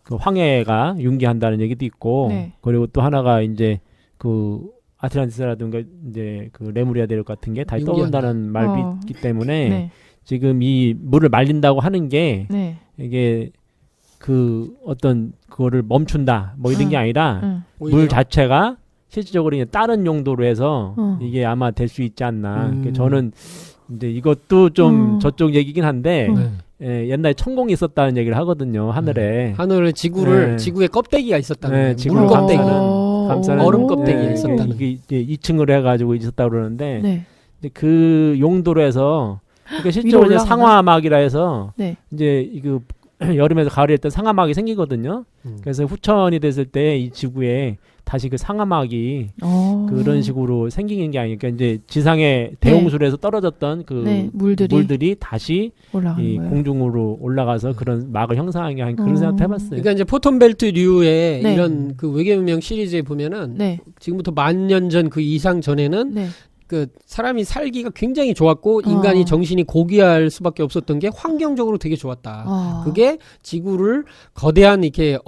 그 황해가 융기한다는 얘기도 있고, 네. 그리고 또 하나가 이제 그 아틀란티스라든가 이제 그 레무리아 대륙 같은 게 다시 떠온다는 말이 있기 때문에 네. 지금 이 물을 말린다고 하는 게 네. 이게 그 어떤 그거를 멈춘다 뭐 이런 게 아니라 물 자체가 실질적으로 이제 다른 용도로 해서 이게 아마 될 수 있지 않나. 저는 이제 이것도 좀 저쪽 얘기긴 한데. 예, 옛날에 천공이 있었다는 얘기를 하거든요. 하늘에. 하늘에 지구의 껍데기가 있었다는 거예요. 물 껍데기. 감싸는 얼음 껍데기가 있었다는. 이게 이제 2층으로 해가지고 있었다고 그러는데 네. 그 용도로 해서 그러니까 실제로 이제 상화막이라 해서 이제 이거 여름에서 가을에 일단 상하막이 생기거든요. 그래서 후천이 됐을 때 이 지구에 다시 그 상하막이 그런 식으로 생기는 게 아니니까 이제 지상의 대홍수에서 떨어졌던 그 물들이 다시 이 공중으로 올라가서 그런 막을 형성하게 한 그런 생각도 해봤어요. 그러니까 이제 포톤벨트류의 이런 그 외계문명 시리즈에 보면은 지금부터 10,000년 전 그 이상 전에는 그 사람이 살기가 굉장히 좋았고 인간이 정신이 고귀할 수밖에 없었던 게 환경적으로 되게 좋았다. 그게 지구를 거대한 이렇게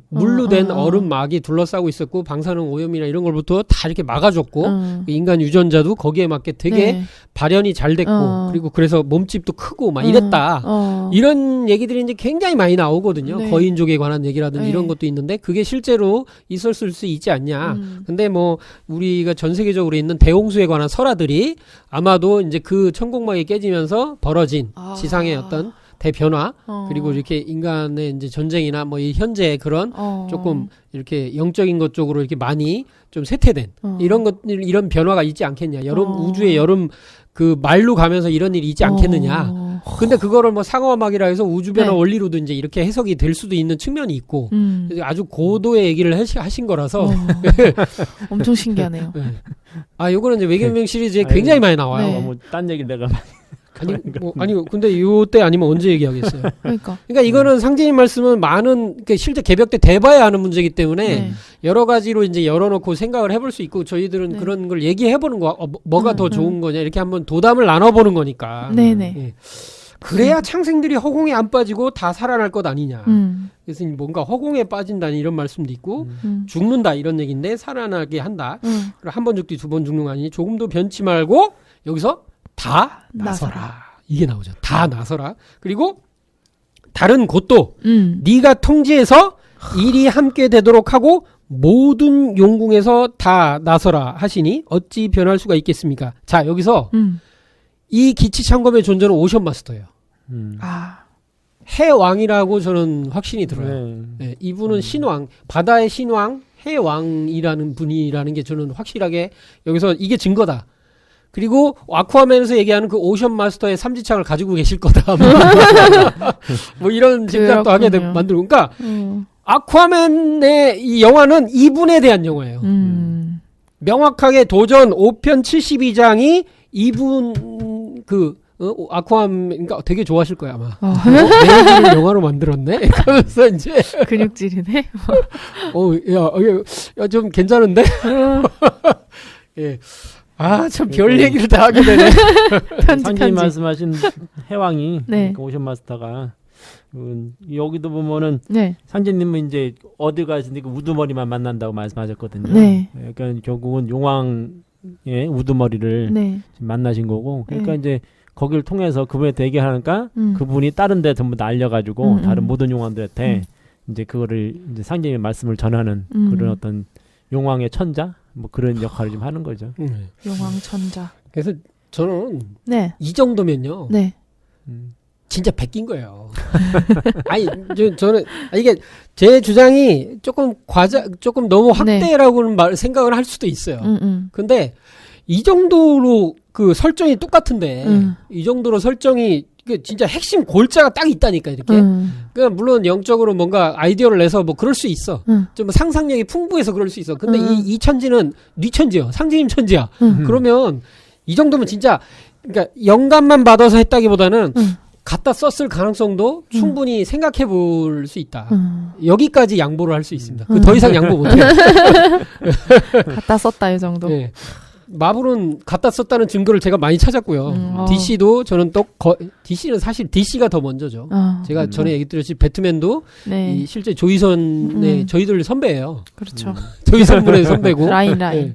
물로 된 얼음막이 둘러싸고 있었고 방사능 오염이나 이런 걸부터 다 이렇게 막아줬고 인간 유전자도 거기에 맞게 되게 발현이 잘 됐고 그리고 그래서 몸집도 크고 막 이랬다. 이런 얘기들이 이제 굉장히 많이 나오거든요. 거인족에 관한 얘기라든지 이런 것도 있는데 그게 실제로 있었을 수 있지 않냐. 근데 뭐 우리가 전 세계적으로 있는 대홍수에 관한 설화들이 아마도 이제 그 천공막이 깨지면서 벌어진 지상의 어떤 대변화 그리고 이렇게 인간의 이제 전쟁이나 뭐 이 현재의 그런 조금 이렇게 영적인 것 쪽으로 이렇게 많이 좀 쇠퇴된 이런 변화가 있지 않겠냐. 우주의 여름 그 말로 가면서 이런 일이 있지 않겠느냐. 근데 그거를 뭐 상어막이라 해서 우주변화 원리로도 이제 이렇게 해석이 될 수도 있는 측면이 있고 아주 고도의 얘기를 하신 거라서 엄청 신기하네요. 요거는 이제 외계문명 시리즈에 굉장히 많이 나와요. 뭐 딴 얘기 내가 아니 근데 요때 아니면 언제 얘기하겠어요. 그러니까 이거는 상진님 말씀은 많은 실제 개벽 때 대봐야 하는 문제이기 때문에 여러 가지로 이제 열어놓고 생각을 해볼 수 있고 저희들은 그런 걸 얘기해보는 거 뭐가 더 좋은 거냐 이렇게 한번 도담을 나눠보는 거니까. 네네. 그래야 창생들이 허공에 안 빠지고 다 살아날 것 아니냐. 그래서 뭔가 허공에 빠진다는 이런 말씀도 있고 죽는다 이런 얘기인데 살아나게 한다. 그리고 한 번 죽기 두 번 죽는 거 아니니 조금도 변치 말고 여기서 다 나서라. 이게 나오죠. 다 나서라. 그리고 다른 곳도 네가 통제해서 일이 함께 되도록 하고 모든 용궁에서 다 나서라 하시니 어찌 변할 수가 있겠습니까? 자 여기서 이 기치창검의 존재는 오션 마스터예요. 해왕이라고 저는 확신이 들어요. 이분은 신왕, 바다의 신왕, 해왕이라는 분이라는 게 저는 확실하게 여기서 이게 증거다. 그리고 아쿠아맨에서 얘기하는 그 오션 마스터의 삼지창을 가지고 계실 거다. 뭐 이런 짐작도 하게 만들고. 그러니까 아쿠아맨의 이 영화는 이분에 대한 영화예요. 명확하게 도전 5편 72장이 이분 아쿠아맨, 그러니까 되게 좋아하실 거야 아마. 내 얘기를 영화로 만들었네. 그러면서 이제 근육질이네. 야, 좀 괜찮은데? 예. 아, 참 별 얘기를 다 하게 되네. 상진이 말씀하신 해왕이 그러니까 오션 마스터가 여기도 보면은 상진님은 이제 어디 가시니까 우두머리만 만난다고 말씀하셨거든요. 그러니까 결국은 용왕의 우두머리를 만나신 거고, 그러니까 이제 거기를 통해서 그분에 대기하니까 그분이 다른 데 전부 다 알려가지고 다른 모든 용왕들한테 이제 그거를 이제 상진님의 말씀을 전하는 그런 어떤 용왕의 천자 뭐 그런 역할을 좀 하는 거죠. 용왕 천자. 그래서 저는 이 정도면요. 진짜 베낀 거예요. 아니 저는 이게 제 주장이 조금 너무 확대라고는 생각을 할 수도 있어요. 근데 이 정도로 그 설정이 똑같은데 이 정도로 설정이 진짜 핵심 골자가 딱 있다니까 이렇게. 그러니까 물론 영적으로 뭔가 아이디어를 내서 뭐 그럴 수 있어. 좀 상상력이 풍부해서 그럴 수 있어. 근데 이 천지는 네 천지요. 상진님 천지야. 그러면 이 정도면 진짜 그러니까 영감만 받아서 했다기보다는 갖다 썼을 가능성도 충분히 생각해 볼 수 있다. 여기까지 양보를 할 수 있습니다. 더 이상 양보 못 해요. 갖다 썼다 이 정도. 네. 마블은 갖다 썼다는 증거를 제가 많이 찾았고요. DC도 저는 DC는 사실 DC가 더 먼저죠. 제가 전에 얘기 드렸지 배트맨도 이 실제 조이선의 저희들 선배예요. 그렇죠. 조이선분의 선배고. 라인.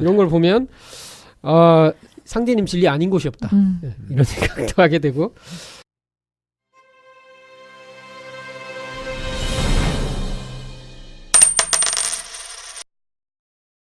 이런 걸 보면 상대님 진리 아닌 곳이 없다. 이런 생각도 하게 되고.